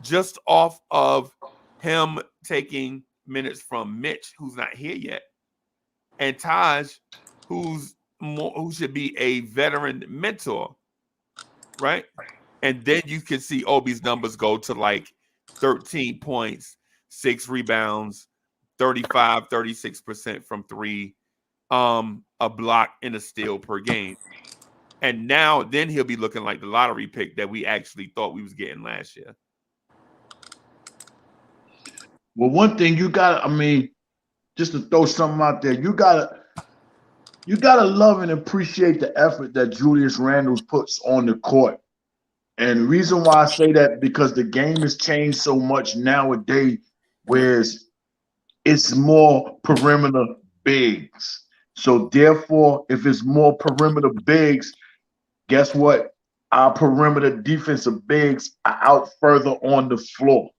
S4: just off of him taking minutes from Mitch, who's not here yet, and Taj, who should be a veteran mentor, right? And then you can see Obi's numbers go to like 13 points, 6 rebounds, 35, 36% from 3, a block and a steal per game. And now then he'll be looking like the lottery pick that we actually thought we was getting last year.
S6: Well, one thing you got, just to throw something out there, you gotta love and appreciate the effort that Julius Randle puts on the court. And the reason why I say that, because the game has changed so much nowadays, whereas it's more perimeter bigs. So therefore, if it's more perimeter bigs, guess what? Our perimeter defensive bigs are out further on the floor.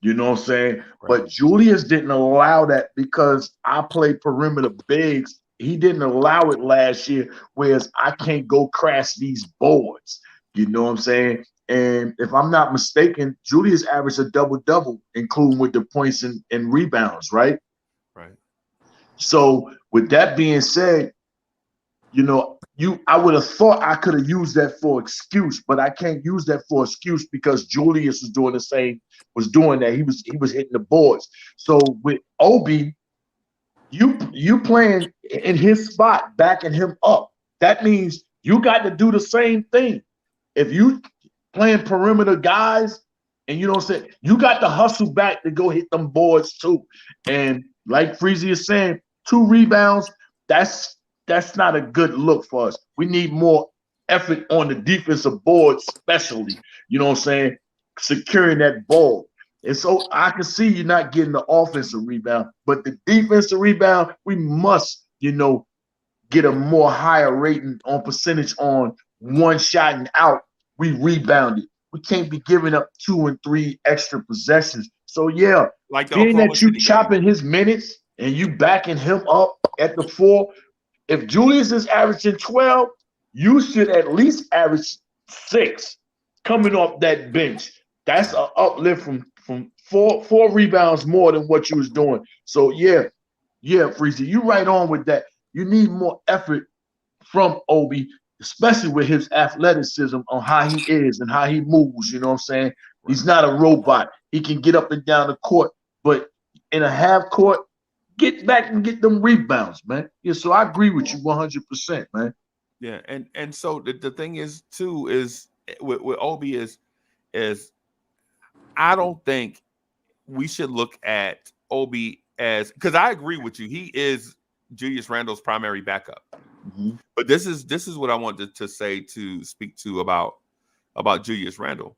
S6: You know what I'm saying? Right. But Julius didn't allow that because I play perimeter bigs. He didn't allow it last year, whereas I can't go crash these boards. You know what I'm saying? And if I'm not mistaken, Julius averaged a double-double, including with the points and rebounds, right?
S4: Right.
S6: So with that being said, you know, I would have thought I could have used that for excuse, but I can't use that for excuse because Julius was doing that. He was hitting the boards. So with Obi, you playing in his spot, backing him up. That means you got to do the same thing. If you playing perimeter guys, and you know what I'm saying, you got to hustle back to go hit them boards too. And like Freezy is saying, 2 rebounds, that's not a good look for us. We need more effort on the defensive board, especially, you know what I'm saying, securing that ball. And so I can see you're not getting the offensive rebound, but the defensive rebound, we must, you know, get a more higher rating on percentage on one shot and out. We rebounded. We can't be giving up 2 and 3 extra possessions. So yeah,
S4: like
S6: being that you chopping his minutes and you backing him up at the 4, if Julius is averaging 12, you should at least average 6 coming off that bench. That's an uplift from 4 rebounds more than what you was doing. So yeah, Freezy, you right on with that. You need more effort from Obi, especially with his athleticism on how he is and how he moves. You know what I'm saying? Right. He's not a robot. He can get up and down the court, but in a half court, get back and get them rebounds, man. Yeah, so I agree with you 100%, man.
S4: Yeah, and so the thing is too is with Obi is I don't think we should look at Obi as, because I agree with you, he is Julius Randle's primary backup. Mm-hmm. But this is what I wanted to speak to about Julius Randle.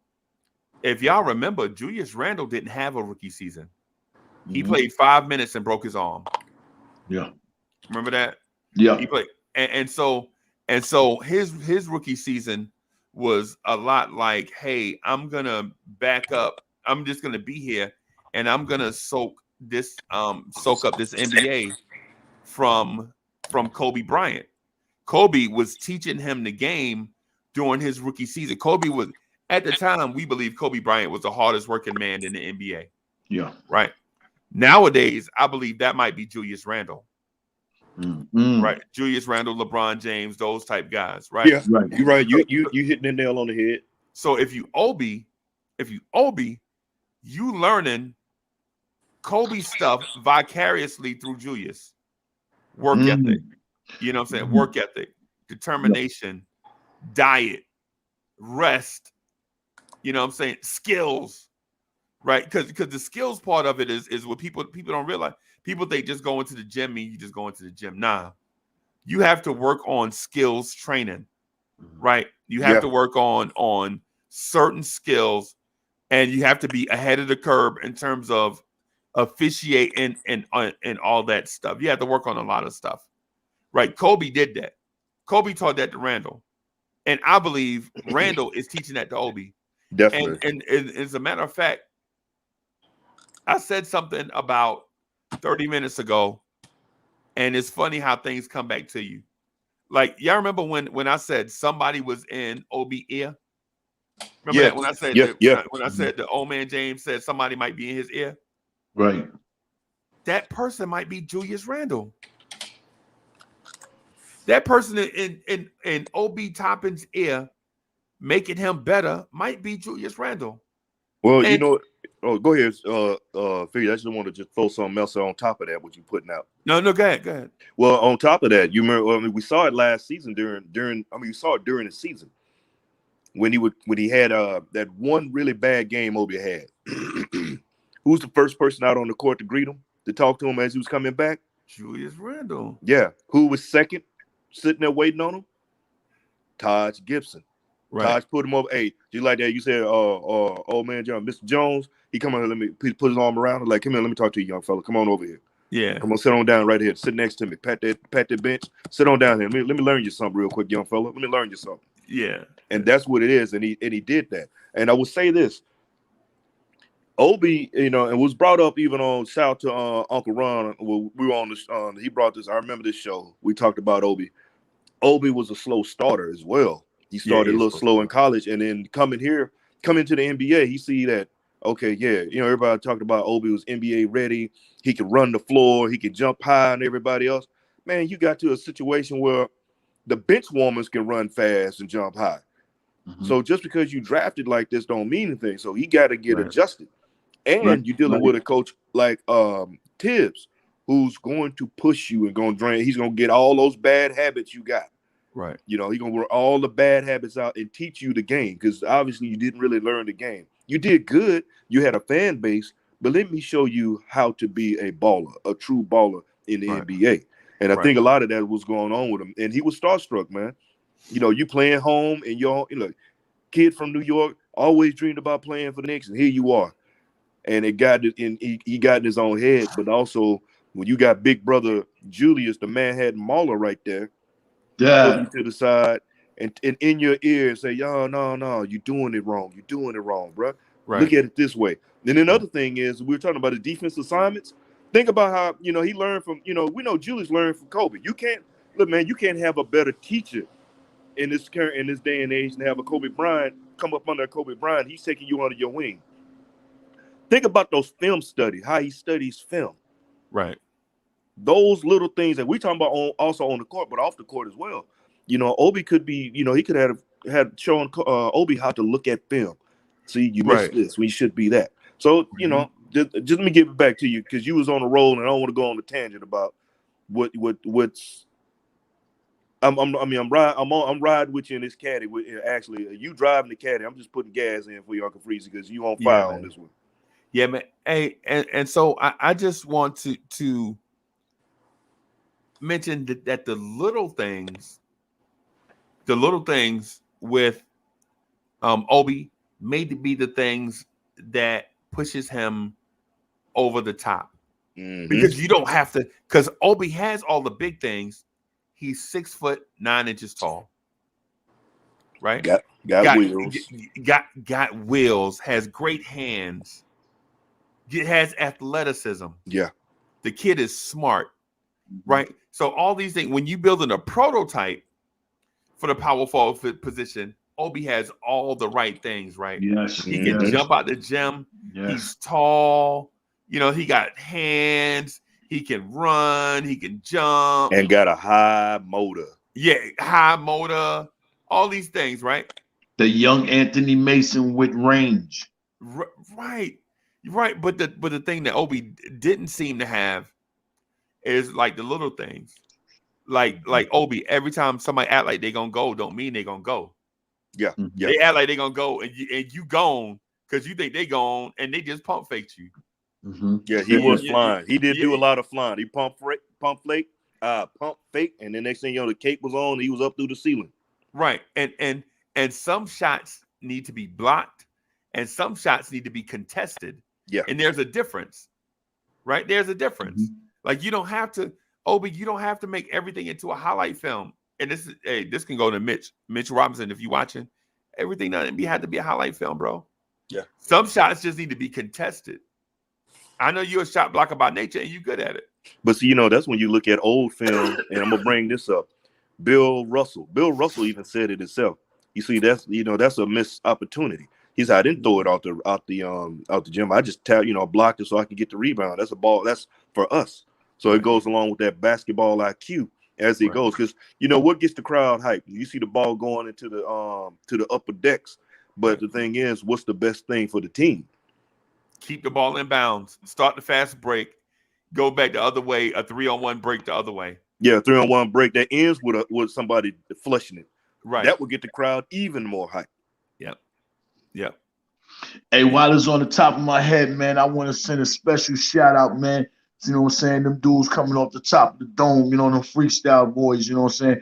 S4: if y'all remember, Julius Randle didn't have a rookie season. He
S6: Mhm.
S4: played 5 minutes and broke his arm.
S6: Yeah.
S4: Remember that?
S6: Yeah.
S4: He played, and so his rookie season was a lot like, hey, I'm gonna back up. I'm just gonna be here, and I'm gonna soak up this NBA from Kobe Bryant. Kobe was teaching him the game during his rookie season. Kobe was, at the time, we believe Kobe Bryant was the hardest working man in the NBA.
S6: Yeah.
S4: Right. Nowadays, I believe that might be Julius Randle.
S6: Mm-hmm.
S4: Right. Julius Randle, LeBron James, those type guys. Right.
S5: Yeah,
S6: Right.
S5: you're right. You hitting the nail on the head.
S4: So if you Obi, you learning Kobe stuff vicariously through Julius. Work ethic. You know what I'm saying? Work ethic, determination, diet, rest. You know what I'm saying? Skills. Right? Because the skills part of it is what people don't realize. People think just going to the gym means you just go into the gym. Nah. You have to work on skills training. Right? You have to work on certain skills, and you have to be ahead of the curve in terms of officiating and all that stuff. You have to work on a lot of stuff. Right? Kobe did that. Kobe taught that to Randall. And I believe Randall is teaching that to Obi.
S5: Definitely.
S4: And as a matter of fact, I said something about 30 minutes ago, and it's funny how things come back to you. Like, y'all remember when I said somebody was in Obi ear? Remember that when I said when I said the old man James said somebody might be in his ear?
S6: Right.
S4: That person might be Julius Randle. That person in Obi Toppin's ear, making him better, might be Julius Randle.
S5: Well, you know, go ahead, Figure. I just want to just throw something else on top of that, what you putting out.
S4: No, go ahead.
S5: Well, on top of that, you remember, I mean, we saw it last season we saw it during the season when he had that one really bad game Obi had. Who's the first person out on the court to greet him, to talk to him as he was coming back?
S4: Julius Randle.
S5: Yeah. Who was second, sitting there waiting on him? Taj Gibson. Right. Taj put him over. Hey, just like that, you said, old man John, Mr. Jones, he come on, let me put his arm around him, like, come here, let me talk to you, young fella. Come on over here.
S4: Yeah.
S5: Come on, sit on down right here. Sit next to me. Pat that bench. Sit on down here. Let me learn you something real quick, young fella. Let me learn you something.
S4: Yeah.
S5: And that's what it is. And he did that. And I will say this. Obi, you know, and was brought up even on, shout out to Uncle Ron. Well, we were on this. He brought this. I remember this show. We talked about Obi. Obi was a slow starter as well. He started a little slow in college, and then coming to the NBA, he see that, okay, yeah, you know, everybody talked about Obi was NBA ready. He could run the floor. He could jump high and everybody else. Man, you got to a situation where the bench warmers can run fast and jump high. Mm-hmm. So just because you drafted like this don't mean anything. So he got to get adjusted. And you're dealing with a coach like Thibs, who's going to push you and going to drain. He's going to get all those bad habits you got. Right. You know, he's going to work all the bad habits out and teach you the game, because obviously you didn't really learn the game. You did good. You had a fan base, but let me show you how to be a baller, a true baller in the NBA. And I think a lot of that was going on with him. And he was starstruck, man. You know, you playing home and look, kid from New York, always dreamed about playing for the Knicks, and here you are. And it got in, he got in his own head. But also, when you got big brother Julius, the Manhattan Mauler right there, put you to the side and in your ear say, yo, no, you're doing it wrong. You're doing it wrong, bro. Right. Look at it this way. Then another thing is, we were talking about the defense assignments. Think about how, you know, he learned from, you know, we know Julius learned from Kobe. You can't have a better teacher in this day and age than have a Kobe Bryant come up under Kobe Bryant. He's taking you under your wing. Think about those film studies, how he studies film. Right. Those little things that we talking about also on the court, but off the court as well. You know, Obi could be, you know, he could have shown Obi how to look at film. See, you missed this. We should be that. So, you know, just let me give it back to you, because you was on a roll, and I don't want to go on a tangent about what's. I'm riding with you in this caddy. Actually, you driving the caddy. I'm just putting gas in for you, Uncle Freezy, because you on fire on this one.
S4: Yeah, man. Hey, and so I just want to mention that the little things with Obi may be the things that pushes him over the top. Because you don't have to, because Obi has all the big things. He's 6'9" tall. Right?
S5: Got wheels.
S4: Got wheels, has great hands, has athleticism.
S5: Yeah.
S4: The kid is smart, right? So all these things, when you building a prototype for the power forward position, Obi has all the right things, right?
S6: Yes.
S4: He can jump out the gym.
S6: Yes.
S4: He's tall. You know, he got hands. He can run. He can jump.
S5: And got a high motor.
S4: Yeah, high motor. All these things, right?
S6: The young Anthony Mason with range.
S4: Right. But the thing that Obi didn't seem to have is like the little things. Like Obi, every time somebody act like they gonna go, don't mean they gonna go.
S5: Yeah.
S4: They act like they gonna go, and you gone because you think they gone, and they just pump faked you.
S5: Yeah, he was flying. He did do a lot of flying. He pump fake, and then next thing you know, the cape was on. He was up through the ceiling.
S4: Right, and some shots need to be blocked, and some shots need to be contested.
S5: Yeah,
S4: and there's a difference, right? There's a difference. Like you don't have to, Obi. You don't have to make everything into a highlight film. And this can go to Mitch Robinson if you're watching. Everything doesn't have to be a highlight film, bro.
S5: Yeah,
S4: some shots just need to be contested. I know you're a shot blocker by nature, and you're good at it.
S5: But see, that's when you look at old film, and I'm gonna bring this up. Bill Russell even said it himself. You see, that's a missed opportunity. He said, I didn't throw it out the gym. I just blocked it so I could get the rebound. That's a ball. That's for us. So it goes along with that basketball IQ as it goes. Because what gets the crowd hyped? You see the ball going into the upper decks. But the thing is, what's the best thing for the team?
S4: Keep the ball in bounds. Start the fast break. Go back the other way. A 3-on-1 break the other way.
S5: Yeah, 3-on-1 break that ends with somebody flushing it.
S4: Right.
S5: That would get the crowd even more hyped.
S4: Yep.
S6: Hey, while it's on the top of my head, man, I want to send a special shout out, man. You know what I'm saying? Them dudes coming off the top of the dome, them freestyle boys, you know what I'm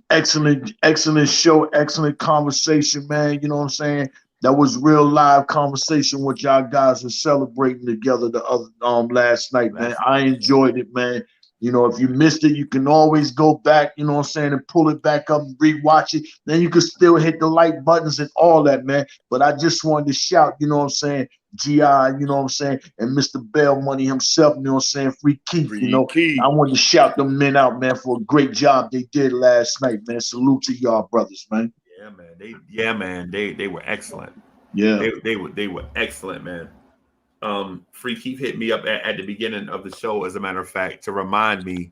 S6: saying? Excellent show, excellent conversation, man. You know what I'm saying? That was real live conversation what y'all guys were celebrating together the other last night, man. I enjoyed it, man. If you missed it, you can always go back, you know what I'm saying, and pull it back up and rewatch it. Then you can still hit the like buttons and all that, man. But I just wanted to shout, you know what I'm saying, G.I., you know what I'm saying, and Mr. Bell Money himself, you know what I'm saying, Free Keith, I wanted to shout them men out, man, for a great job they did last night, man. Salute to y'all brothers, man.
S4: Yeah, man. They were excellent.
S6: Yeah.
S4: They were excellent, man. Free Keith hit me up at the beginning of the show, as a matter of fact, to remind me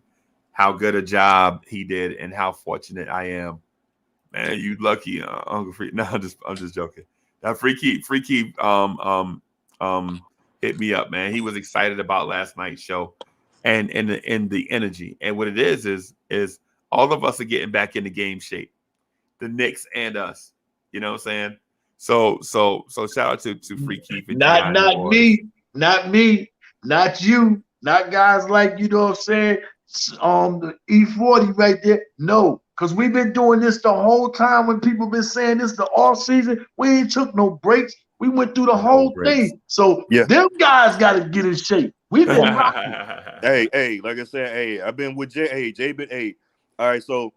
S4: how good a job he did and how fortunate I am. Man, you lucky, Uncle Free. No, I'm just joking. Now, Free Keith hit me up, man. He was excited about last night's show and the energy. And what it is all of us are getting back into game shape. The Knicks and us. You know what I'm saying? So shout out to Free Keith.
S6: Not me, not you, not guys like, you know what I'm saying, the E40 right there. No, because we've been doing this the whole time when people been saying this the off season. We ain't took no breaks. We went through the whole thing. So them guys got to get in shape. We been rocking.
S5: Hey, like I said, I've been with Jay. Jay been all right, so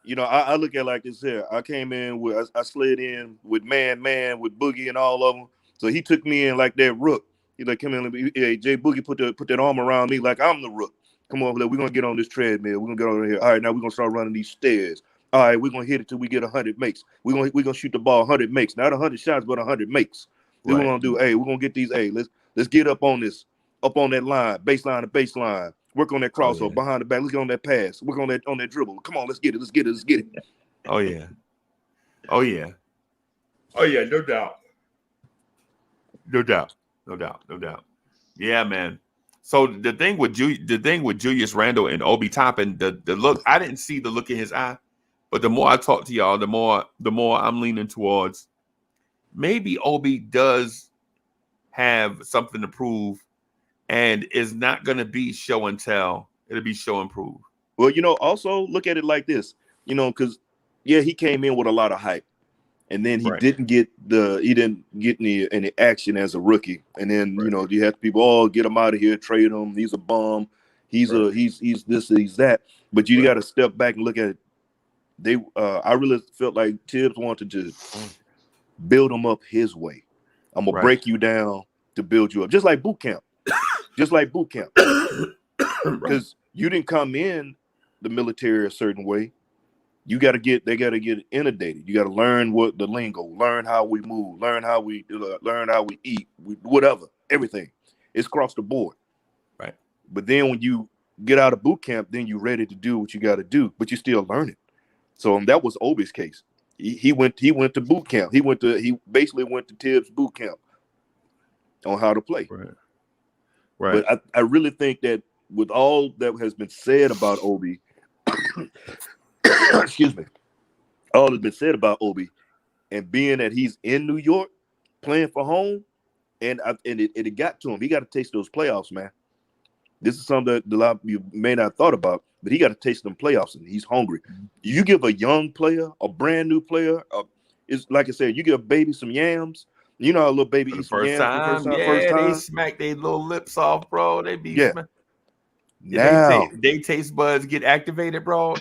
S5: I look at it like this here. I came in with, I slid in with man, with Boogie and all of them. So he took me in like that rook. He like, come in, Jay Boogie put that arm around me like I'm the rook. Come on, we're going to get on this treadmill. We're going to get over here. All right, now we're going to start running these stairs. All right, we're going to hit it till we get 100 makes. We're going to shoot the ball 100 makes. Not 100 shots, but 100 makes. Then we're going to do, we're going to get these, let's get up on that line, baseline to baseline. Work on that crossover behind the back. Let's get on that pass. Work on that dribble. Come on, let's get it.
S4: Oh yeah. No doubt. Yeah, man. So the thing with Julius Randle and Obi Toppin, the look, I didn't see the look in his eye, but the more I talk to y'all, the more I'm leaning towards maybe Obi does have something to prove. And is not going to be show and tell. It'll be show and prove.
S5: Well, also look at it like this, because, he came in with a lot of hype. and then he didn't get any action as a rookie. And then you have people, get him out of here, trade him. He's a bum. He's this, he's that. But you got to step back and look at it. I really felt like Thibs wanted to build him up his way. I'm gonna break you down to build you up, just like boot camp. Because you didn't come in the military a certain way. They got to get inundated. You got to learn what the lingo, learn how we move, learn how we eat, whatever, everything. It's across the board.
S4: Right.
S5: But then when you get out of boot camp, then you're ready to do what you got to do, but you're still learning. So that was Obi's case. He went to boot camp. He basically went to Thibs boot camp on how to play.
S4: Right.
S5: But I really think that with all that has been said about Obi, excuse me, all that's been said about Obi, and being that he's in New York playing for home, and it got to him. He got to taste those playoffs, man. This is something that a lot of you may not have thought about, but he got to taste them playoffs, and he's hungry. You give a young player, a brand new player, it's like I said, you give a baby some yams. You know how a little baby eats some yams the first time.
S4: They smack their little lips off, bro. They be
S5: now
S4: they taste buds get activated, bro.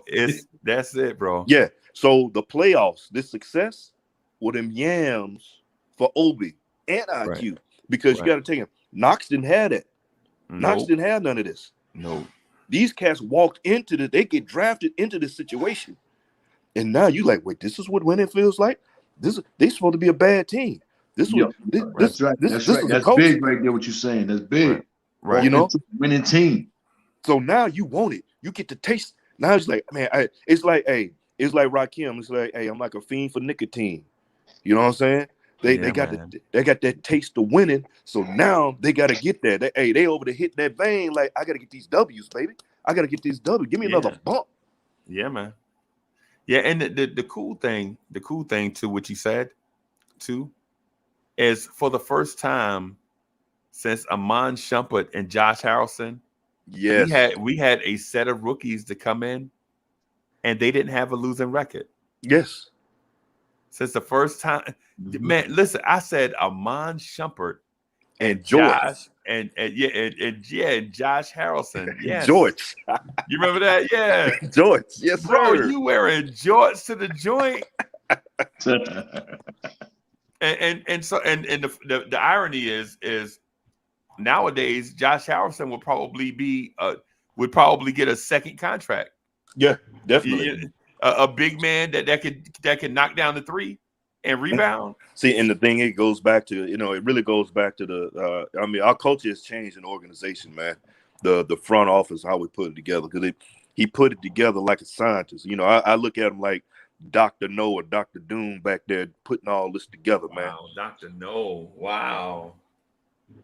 S4: That's it, bro.
S5: Yeah. So the playoffs, this success with them yams for Obi and IQ, because you got to take him. Knox didn't have that. Knox didn't have none of this.
S4: No.
S5: These cats walked into they get drafted into this situation. And now you like, wait, this is what winning feels like? They supposed to be a bad team. That's right. That's
S6: big right there, what you're saying. That's big.
S5: Right. You know,
S6: winning team.
S5: So now you want it. You get to taste. Now it's like, man, it's like Rakim. It's like, hey, I'm like a fiend for nicotine. You know what I'm saying? They got that taste of winning. So now they got to get that. They over to hit that vein. Like, I got to get these W's, baby. I got to get these W's. Give me another bump.
S4: Yeah, man. Yeah, and the cool thing to what you said too, is for the first time since Amon Shumpert and Josh Harrelson, we had a set of rookies to come in, and they didn't have a losing record.
S5: Yes.
S4: Since the first time, man. Listen, I said Amon Shumpert
S5: and Josh
S4: and Josh Harrelson. Yes.
S5: George.
S4: You remember that? Yeah.
S5: George. Yes,
S4: bro.
S5: sir.
S4: You wearing jorts to the joint. and so the irony is nowadays Josh Harrelson would probably get a second contract.
S5: Yeah, definitely.
S4: A big man that can knock down the three and rebound.
S5: See, and the thing, it goes back to, it really goes back to our culture has changed in the organization, man. The front office, how we put it together, because he put it together like a scientist. I look at him like Dr. No or Dr. Doom back there putting all this together, man.
S4: Wow, Dr. No. Wow.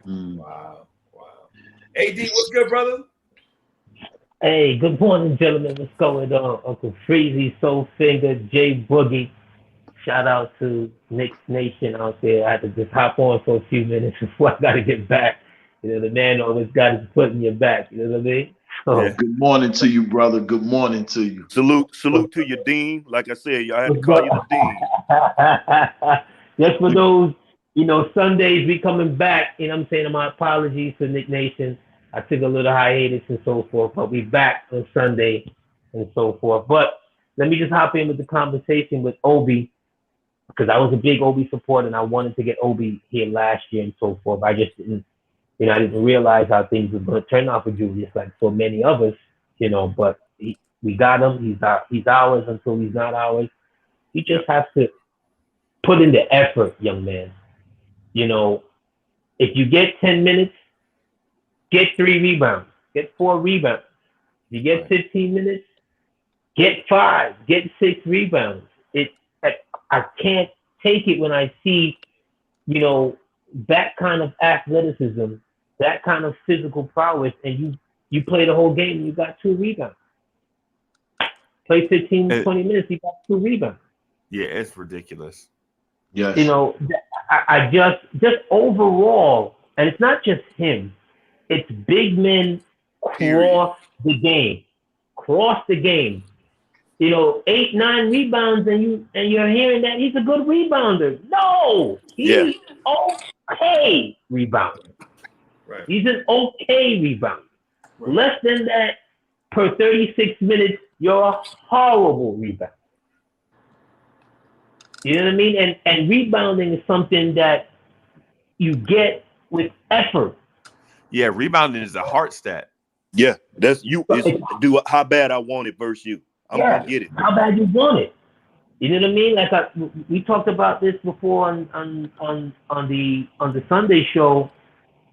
S4: Wow. AD, what's good, brother?
S7: Hey, good morning, gentlemen. What's going on? Uncle Freezy, Soulfinger, Jay Boogie. Shout out to Knicks Nation out there. I had to just hop on for a few minutes before I got to get back. The man always got his foot in your back. You know what I mean? So,
S6: Good morning to you, brother. Good morning to you.
S5: Salute to your dean. Like I said, I had to call you the dean.
S7: Just for those, Sundays we coming back. You know what I'm saying? My apologies to Knicks Nation. I took a little hiatus and so forth, but we back on Sunday and so forth. But let me just hop in with the conversation with Obi, because I was a big Obi supporter and I wanted to get Obi here last year and so forth. I just didn't, I didn't realize how things were going to turn out for Julius, like so many of us, but we got him. He's ours until he's not ours. You just have to put in the effort, young man. If you get 10 minutes, get 3 rebounds, get 4 rebounds. You get 15 minutes, get 5, get 6 rebounds. I can't take it when I see, that kind of athleticism, that kind of physical prowess, and you play the whole game and you got 2 rebounds. Play 15, 20 minutes, you got 2 rebounds.
S4: Yeah, it's ridiculous.
S6: Yes.
S7: I just overall, and it's not just him, it's big men cross the game. 8, 9 rebounds, and you're hearing that he's a good rebounder. No, he's okay rebounder.
S4: Right.
S7: He's an okay rebounder. Right. Less than that per 36 minutes, you're a horrible rebounder. You know what I mean? And rebounding is something that you get with effort.
S4: Yeah, rebounding is a heart stat.
S5: Yeah, that's you. Do how bad I want it versus you. I'm gonna get it.
S7: How bad you want it. You know what I mean? Like we talked about this before on the Sunday show.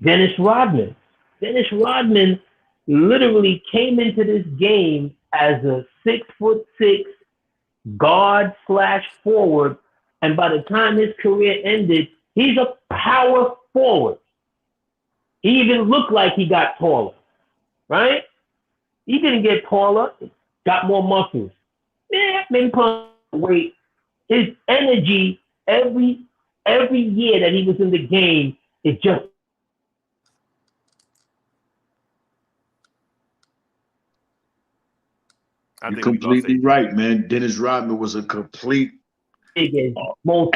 S7: Dennis Rodman. Dennis Rodman literally came into this game as a 6'6" guard / forward, and by the time his career ended, he's a power forward. He even looked like he got taller, right? He didn't get taller, got more muscles. Yeah, maybe put on weight. His energy every year that he was in the game, it just.
S6: You're completely right, man. Dennis Rodman was a complete animal.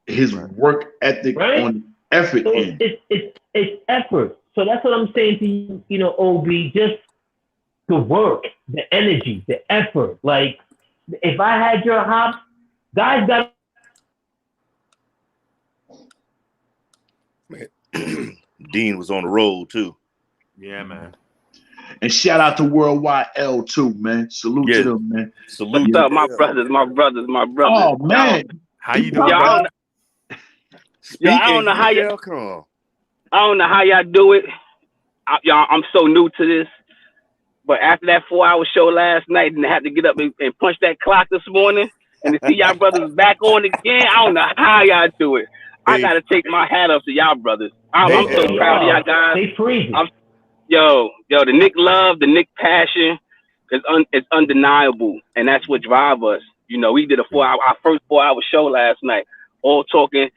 S6: His work ethic on effort.
S7: So it's effort. So that's what I'm saying to you, Obi, just the work, the energy, the effort. Like, if I had your hops, guys got.
S5: Dean was on the road too.
S4: Yeah, man.
S6: And shout out to Worldwide L too, man. Salute to them, man.
S8: Salute. What's up, my brothers.
S6: Oh man,
S4: how you doing?
S8: I don't know how y'all come. I don't know how y'all do it. I'm so new to this. But after that 4-hour show last night, and I had to get up and punch that clock this morning, and to see y'all brothers back on again, I don't know how y'all do it. I gotta take my hat off to y'all brothers. I'm so proud of y'all guys.
S7: They freezing.
S8: Yo, the Knick love, the Knick passion is undeniable, and that's what drives us. We did our first 4-hour show last night, all talking.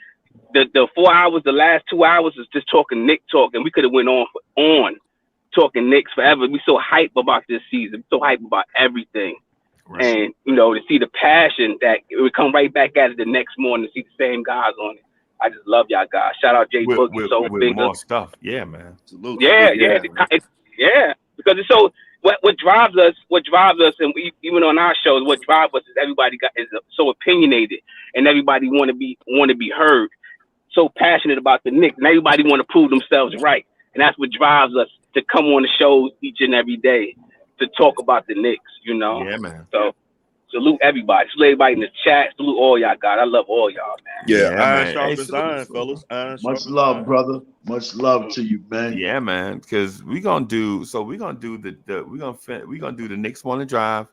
S8: The 4 hours, the last 2 hours is just talking Knick talk, and we could have went on talking Knicks forever. We so hype about this season, so hype about everything, right. And to see the passion that it would come right back at it the next morning to see the same guys on it. I just love y'all guys. Shout out Jay Boogie, so big.
S4: More stuff, yeah, man. Salute.
S8: Yeah. Because it's so what drives us, and we even on our shows, what drives us is everybody is so opinionated, and everybody want to be heard, so passionate about the Knicks, and everybody want to prove themselves right, and that's what drives us to come on the shows each and every day to talk about the Knicks.
S4: Yeah, man.
S8: So. Salute everybody. Salute everybody in the chat. Salute all y'all, God. I love all y'all, man.
S5: Yeah, iron sharpens iron, fellas.
S6: Much love, brother. Much love to you, man.
S4: Yeah, man. Because we're gonna do the Knicks Morning Drive.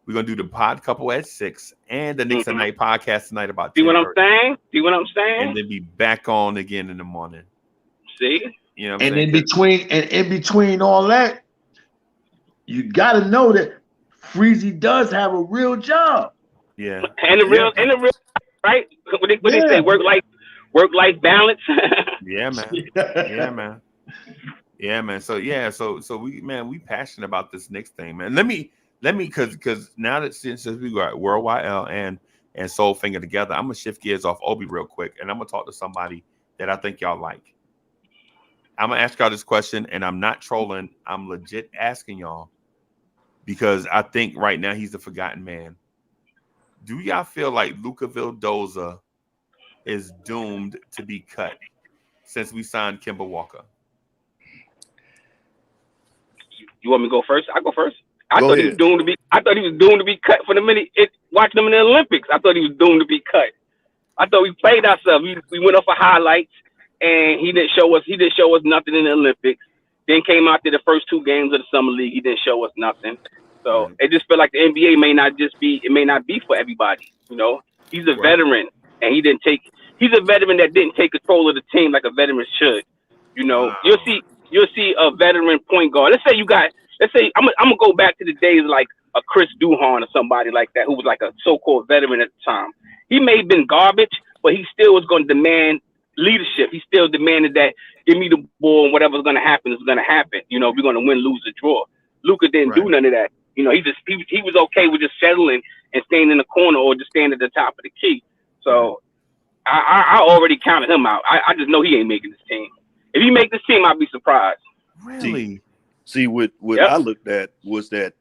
S4: We're gonna do the pod couple at 6 and the Knicks at Night podcast tonight about.
S8: See what I'm saying?
S4: And then be back on again in the morning.
S8: See?
S6: And in between all that, you got to know that Freezy does have a real job.
S4: Yeah.
S8: And the real right? What they say, work life balance.
S4: Yeah, man. Yeah, man. So we passionate about this Knicks thing, man. Let me because now that since we got Worldwide L and Soul Finger together, I'm gonna shift gears off Obi real quick, and I'm gonna talk to somebody that I think y'all like. I'm gonna ask y'all this question, and I'm not trolling. I'm legit asking y'all. Because I think right now he's the forgotten man. Do y'all feel like Luca Vildoza is doomed to be cut since we signed Kemba Walker?
S8: You want me to go first? I go first. I thought he was doomed to be cut for the minute watching him in the Olympics. I thought he was doomed to be cut. I thought we played ourselves. We went off for highlights, and he didn't show us nothing in the Olympics. Then came out there the first 2 games of the summer league. He didn't show us nothing. So it just felt like the NBA may not be for everybody. He's a veteran, and he's a veteran that didn't take control of the team like a veteran should. You'll see a veteran point guard. Let's say I'm gonna go back to the days like a Chris Duhon or somebody like that, who was like a so-called veteran at the time. He may have been garbage, but he still was going to demand leadership. He still demanded that give me the ball and whatever's going to happen is going to happen. We're going to win, lose, or draw. Luca didn't do none of that. You know, he was okay with just settling and staying in the corner or just staying at the top of the key. So I already counted him out. I just know he ain't making this team. If he make this team, I'd be surprised.
S4: Really?
S5: See what I looked at was that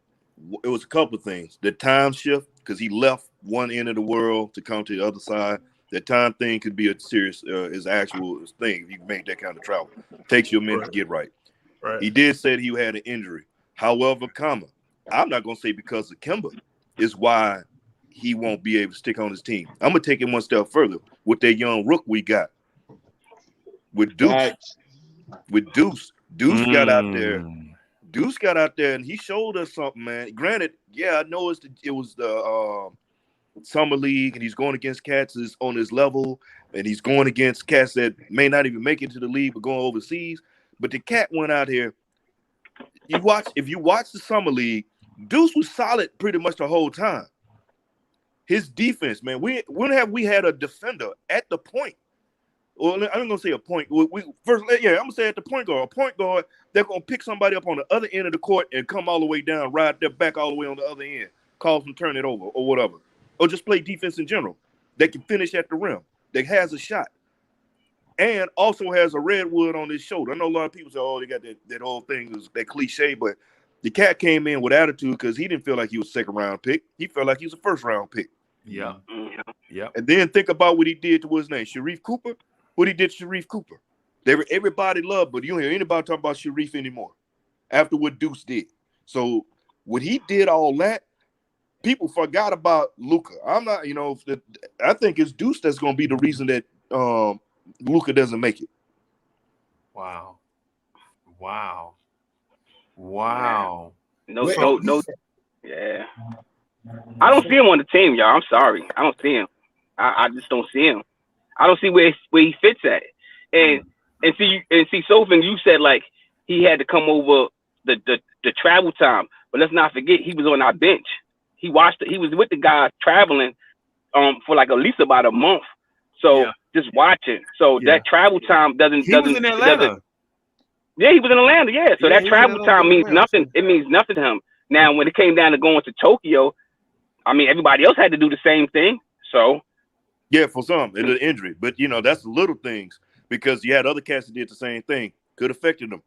S5: it was a couple of things. The time shift, because he left one end of the world to come to the other side. That time thing could be a serious, is actual thing if you make that kind of travel. Takes you a minute to get right. He did say that he had an injury. However, I'm not going to say because of Kemba is why he won't be able to stick on his team. I'm going to take it one step further with that young rook we got. With Deuce. With Deuce. Deuce got out there. Deuce got out there and he showed us something, man. Granted, I know it was the summer league and he's going against cats on his level and he's going against cats that may not even make it to the league but going overseas. But the cat went out here. If you watch the summer league, Deuce was solid pretty much the whole time. His defense, man, when have we had a defender at the point? Well, I'm gonna say a point. I'm gonna say at the point guard. A point guard, they're gonna pick somebody up on the other end of the court and come all the way down, ride their back all the way on the other end, cause them turn it over or whatever, or just play defense in general. They can finish at the rim. That has a shot, and also has a redwood on his shoulder. I know a lot of people say, "Oh, they got that whole thing is that cliche," but the cat came in with attitude because he didn't feel like he was a second round pick. He felt like he was a first round pick.
S4: Yeah.
S5: And then think about what he did to his name, Sharif Cooper. What he did to Sharif Cooper. Everybody loved, but you don't hear anybody talking about Sharif anymore after what Deuce did. So when he did all that, people forgot about Luca. I'm not, I think it's Deuce that's going to be the reason that Luca doesn't make it.
S4: Wow.
S8: No. Yeah. I don't see him on the team, y'all. I'm sorry. I don't see him. I just don't see him. I don't see where he fits at. And see, Sophie, you said like he had to come over the travel time, but let's not forget he was on our bench. He was with the guys traveling for like at least about a month. So just watching. So that travel time doesn't.
S4: He was in Atlanta.
S8: Yeah, he was in Atlanta. Yeah, so that travel time means nothing. It means nothing to him. Now, when it came down to going to Tokyo, I mean, everybody else had to do the same thing. So.
S5: Yeah, for some, it's an injury. But, that's the little things because you had other cats that did the same thing. Could have affected him.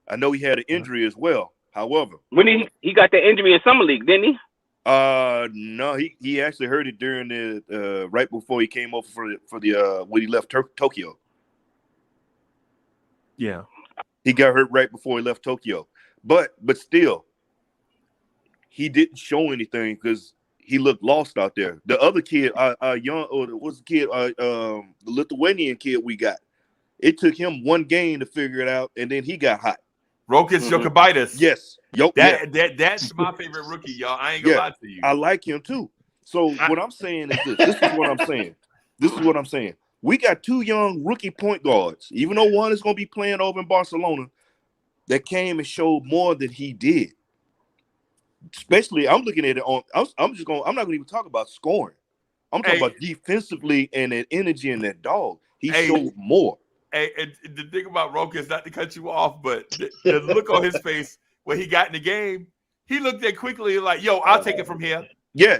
S5: I know he had an injury as well. However.
S8: When he got the injury in Summer League, didn't he?
S5: No, he actually heard it during the right before he came over for the when he left Tokyo.
S4: Yeah.
S5: He got hurt right before he left Tokyo. But still, he didn't show anything because he looked lost out there. The other kid, the Lithuanian kid we got. It took him one game to figure it out, and then he got hot.
S4: Rokas Jokubaitis.
S5: Yes.
S4: That's my favorite rookie, y'all. I ain't gonna lie to you.
S5: I like him too. So what I'm saying is this. This is what I'm saying. We got two young rookie point guards, even though one is gonna be playing over in Barcelona, that came and showed more than he did. Especially, I'm looking at it on. I'm not gonna even talk about scoring. I'm talking about defensively and that energy and that dog. He showed more.
S4: Hey, and the thing about Rokas, not to cut you off, but the look on his face when he got in the game, he looked at quickly like, "Yo, I'll take it from here."
S5: Yeah.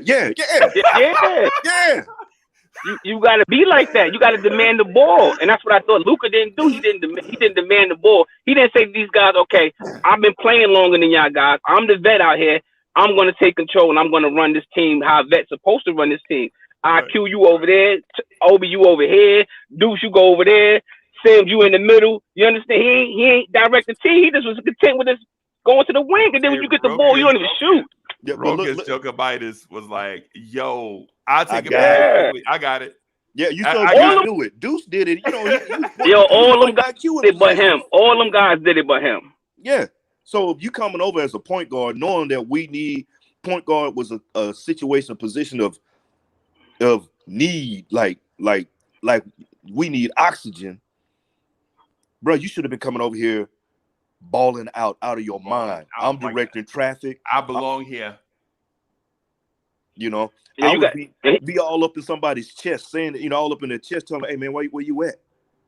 S8: You got to be like that. You got to demand the ball, and that's what I thought Luca didn't do. He didn't demand the ball. He didn't say to these guys, "Okay, I've been playing longer than y'all guys. I'm the vet out here. I'm going to take control, and I'm going to run this team how a vet's supposed to run this team. IQ, you over there. Obi, you over here. Deuce, you go over there. Sims, you in the middle. You understand? He ain't direct the team. He just was content with this going to the wing, and then when you get the ball, you don't even shoot."
S5: Yeah,
S4: Rokas Jokubaitis was like, "Yo, I'll take it back. I got it."
S5: Yeah, you saw Deuce do it. Deuce did it.
S8: All them guys did it but him. All them guys did it but him.
S5: Yeah. So if you coming over as a point guard, knowing that we need point guard was a situation, a position of need, like we need oxygen, bro. You should have been coming over here, balling out of your mind. I'm directing traffic.
S4: I belong here.
S5: I would be all up in somebody's chest, saying that, all up in their chest, telling them, "Hey man, where you at?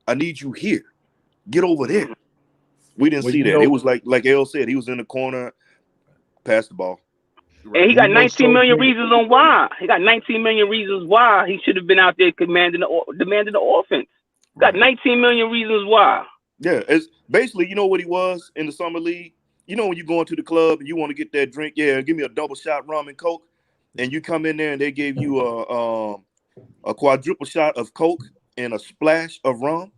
S5: I need you here. Get over there." We didn't see that. It was like El said, he was in the corner, passed the ball.
S8: And he got 19 million reasons on why. He got 19 million reasons why he should have been out there demanding the offense. Got 19 million reasons why.
S5: Yeah, it's basically, you know what he was in the summer league? You know when you go into the club and you want to get that drink, yeah, give me a double shot rum and Coke, and you come in there and they gave you a quadruple shot of Coke and a splash of rum.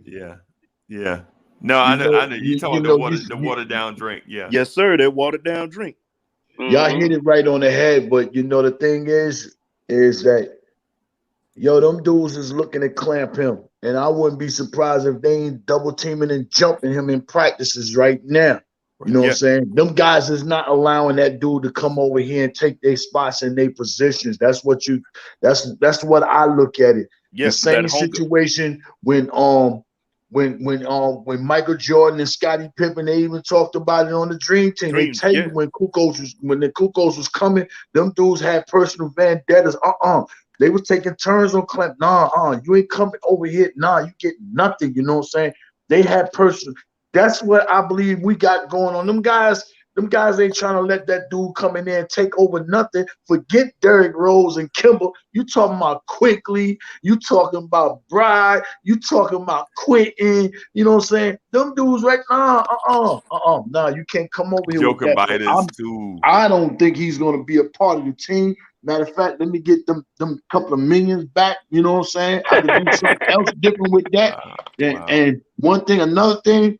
S4: Yeah. No, I know. You talking about the watered down drink. Yeah.
S5: Yes, sir. That watered down drink.
S6: Y'all hit it right on the head, but you know the thing is that them dudes is looking to clamp him, and I wouldn't be surprised if they ain't double teaming and jumping him in practices right now. You know what I'm saying? Them guys is not allowing that dude to come over here and take their spots in their positions. That's what I look at it. The same situation when Michael Jordan and Scottie Pippen, they even talked about it on the Dream Team. They tell you when the Kukos was coming, them dudes had personal vendettas. They was taking turns on clamp. You ain't coming over here. You get nothing. You know what I'm saying? They had personal. That's what I believe we got going on. Them guys ain't trying to let that dude come in there and take over nothing. Forget Derrick Rose and Kimball. You talking about Quickly. You talking about Bride. You talking about Quentin. You know what I'm saying? Them dudes right now. You can't come over here with that.
S4: Too.
S6: I don't think he's going to be a part of the team. Matter of fact, let me get them couple of millions back. You know what I'm saying? I could do something else different with that. And another thing,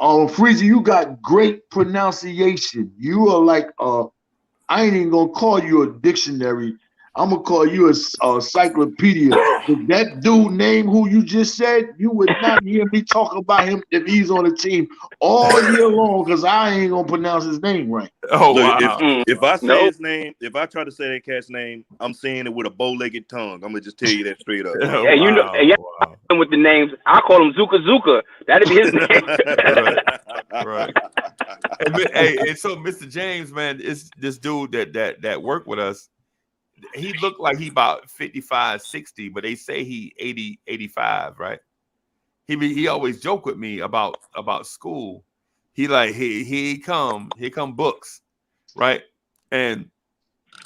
S6: Freezy, you got great pronunciation. You are like I ain't even gonna call you a dictionary. I'm gonna call you a encyclopedia. If that dude name who you just said, you would not hear me talk about him if he's on the team all year long, because I ain't gonna pronounce his name right.
S4: Oh, wow.
S5: If I say his name, if I try to say that cat's name, I'm saying it with a bow-legged tongue. I'm gonna just tell you that straight up.
S8: With the names, I call him Zuka. That'd be his name.
S4: Right. And so Mr. James, man, is this dude that worked with us. He looked like he about 55, 60, but they say he 80, 85, right? He always joke with me about school. He like, here come books, right? And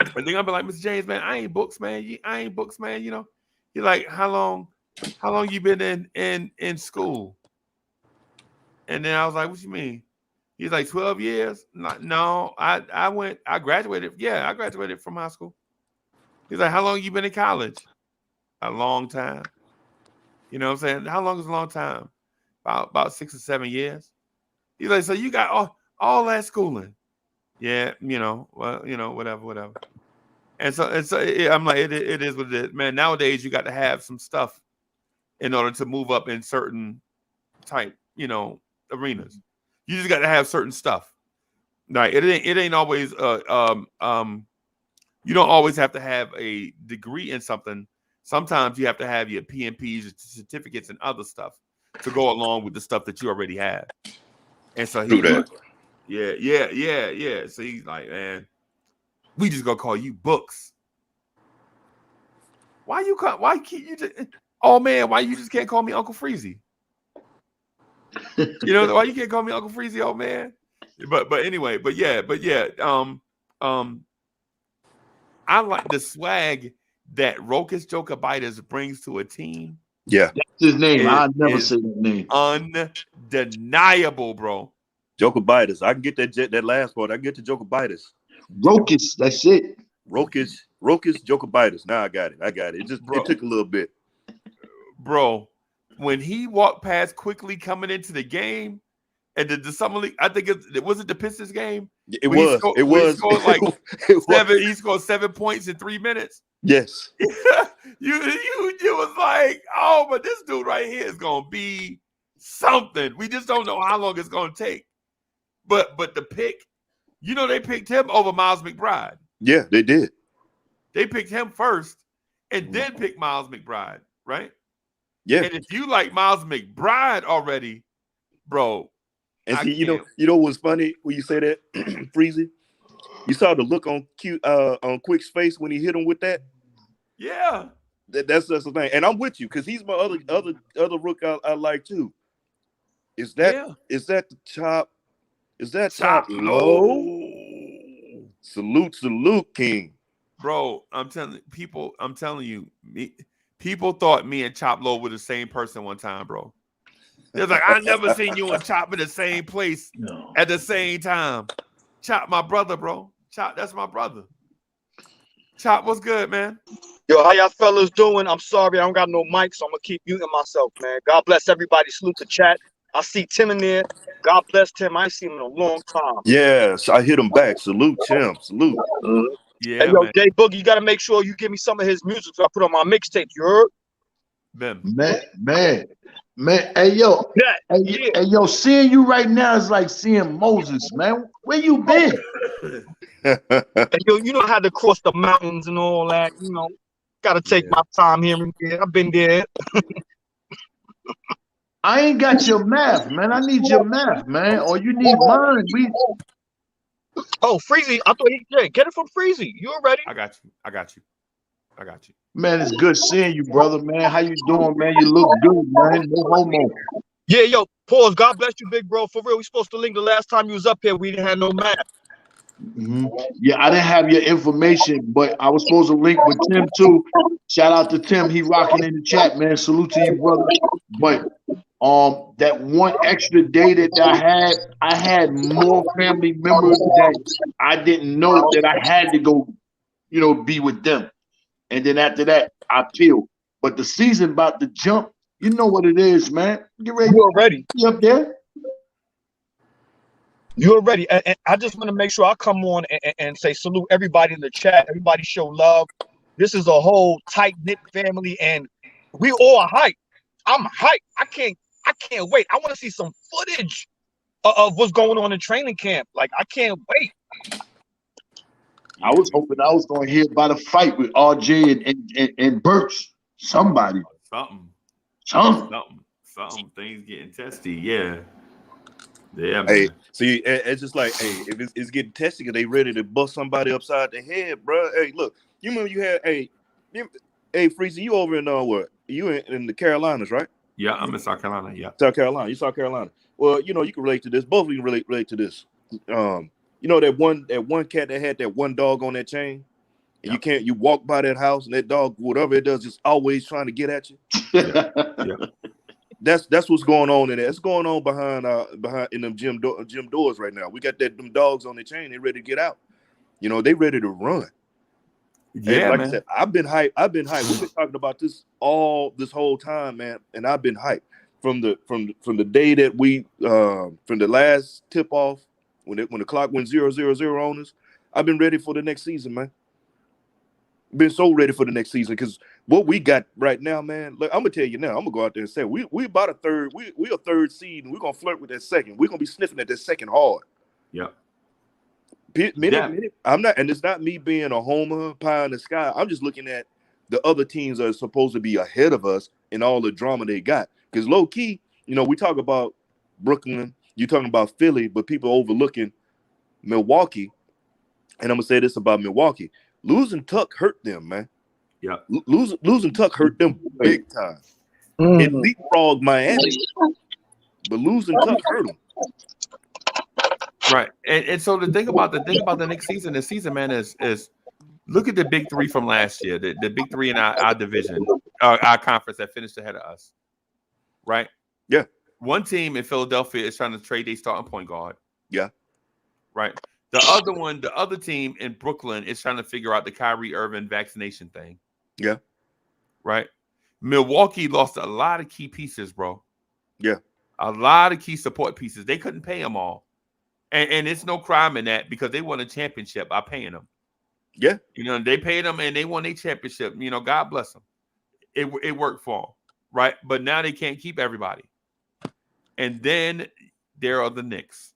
S4: I think I'll be like, Mr. James, man, I ain't books, man. You know. He like, how long you been in school? And then I was like, what you mean? He's like, 12 years? No, I graduated. Yeah, I graduated from high school. He's like, how long you been in college? A long time. You know what I'm saying? How long is a long time? About 6 or 7 years. He's like, so you got all that schooling? Yeah, whatever. And so I'm like, it is what it is. Man, nowadays you got to have some stuff in order to move up in certain type, arenas. You just got to have certain stuff. Like it ain't always you don't always have to have a degree in something. Sometimes you have to have your PMPs, certificates, and other stuff to go along with the stuff that you already have. And so he's like, yeah. So he's like, man, we just gonna call you Books. Why can't you just? Oh man, why you just can't call me Uncle Freezy? Why you can't call me Uncle Freezy, old man? But anyway, but yeah. I like the swag that Rokas Jokabitis brings to a team.
S5: Yeah.
S6: That's his name. I never say that name.
S4: Undeniable, bro.
S5: Jokabitis. I can get that last part. I can get to Jokabitis.
S6: Rokas, that's it.
S5: Rokas Jokabitis. Now I got it. It took a little bit.
S4: Bro, when he walked past quickly coming into the game, and the summer league, I think it wasn't the Pistons game.
S5: It was.
S4: He scored 7 points in 3 minutes.
S5: Yes.
S4: you was like, oh, but this dude right here is gonna be something. We just don't know how long it's gonna take. But the pick, they picked him over Miles McBride.
S5: Yeah, they did.
S4: They picked him first and then picked Miles McBride, right?
S5: Yeah.
S4: And if you like Miles McBride already, bro.
S5: And see, you know what's funny when you say that, Freezy? You saw the look on Quick's face when he hit him with that.
S4: Yeah,
S5: that's the thing. And I'm with you because he's my other rook I like too. Is that the chop? Is that Top Low? Salute, King.
S4: Bro, I'm telling you, people thought me and Chop Low were the same person one time, bro. They're like, I never seen you and Chop in the same place at the same time. Chop, my brother, bro. Chop, that's my brother. Chop, what's good, man?
S9: Yo, how y'all fellas doing? I'm sorry, I don't got no mic, so I'm gonna keep muting myself, man. God bless everybody. Salute the chat. I see Tim in there. God bless Tim. I ain't seen him in a long time.
S5: Yes, I hit him back. Salute, Tim. Salute.
S4: Yeah,
S9: hey, yo,
S4: man.
S9: Jay Boogie, you gotta make sure you give me some of his music so I put on my mixtape. You heard?
S6: Man. Hey, yo. Hey, yo, seeing you right now is like seeing Moses, man. Where you been?
S9: Hey, yo, you know I had to cross the mountains and all that. You know, gotta take my time here and there. I've been there.
S6: I ain't got your math, man. I need your math, man. Or you need mine.
S9: Oh, Freezy. I thought get it from Freezy. You already?
S4: I got you.
S6: Man, it's good seeing you, brother, man. How you doing, man? You look good, man. No homo.
S9: Yeah, yo, pause. God bless you, big bro. For real, we supposed to link the last time you was up here. We didn't have no math.
S6: Yeah, I didn't have your information, but I was supposed to link with Tim too. Shout out to Tim. He rocking in the chat, man. Salute to you, brother. But that one extra day that I had more family members that I didn't know that I had to go, be with them. And then after that, I peeled. But the season about to jump, you know what it is, man. Get ready.
S9: You already
S6: up there.
S9: You're ready. And I just want to make sure I come on and say salute everybody in the chat. Everybody show love. This is a whole tight-knit family, and we all hyped. I'm hyped. I can't wait. I want to see some footage of what's going on in training camp. Like, I can't wait.
S6: I was hoping I was going to hear about a fight with RJ and Birch. Somebody.
S4: Something. Things getting testy. Yeah. Yeah, man.
S5: Hey, see, it's just like, hey, if it's getting testy, they ready to bust somebody upside the head, bro. Hey, look, you remember you had, hey, Freezy, you over in what? You in the Carolinas, right?
S4: Yeah, I'm in South Carolina. Yeah,
S5: South Carolina. You South Carolina. Well, you can relate to this. Both of you can relate to this. You know that one cat that had that one dog on that chain, and you walk by that house and that dog, whatever it does, is always trying to get at you.
S4: Yeah.
S5: That's what's going on in there. It's going on behind in them gym doors right now. We got them dogs on the chain. They ready to get out. They ready to run.
S4: Yeah,
S5: like
S4: man.
S5: I said, I've been hyped. We've been talking about this this whole time, man. And I've been hyped from the day that we from the last tip off when the clock went 0-0-0 on us. I've been ready for the next season, man. Been so ready for the next season because what we got right now, man. Look, I'm gonna tell you now. I'm gonna go out there and say we about a third. We a third seed, and we're gonna flirt with that second. We're gonna be sniffing at that second hard.
S4: Yeah.
S5: I'm not, and it's not me being a homer pie in the sky. I'm just looking at the other teams that are supposed to be ahead of us and all the drama they got. Because low key, we talk about Brooklyn, you talking about Philly, but people overlooking Milwaukee. And I'm gonna say this about Milwaukee. Losing Tuck hurt them, man.
S4: Yeah.
S5: Losing Tuck hurt them big time. It leapfrogged Miami, but losing Tuck hurt them.
S4: Right. And so the thing about the next season, man, is look at the big three from last year, the big three in our division, our conference that finished ahead of us. Right?
S5: Yeah.
S4: One team in Philadelphia is trying to trade their starting point guard.
S5: Yeah.
S4: Right. The other team in Brooklyn is trying to figure out the Kyrie Irving vaccination thing.
S5: Yeah.
S4: Right. Milwaukee lost a lot of key pieces, bro.
S5: Yeah.
S4: A lot of key support pieces. They couldn't pay them all. And it's no crime in that because they won a championship by paying them.
S5: Yeah.
S4: They paid them and they won a championship. God bless them. It worked for them. Right. But now they can't keep everybody. And then there are the Knicks,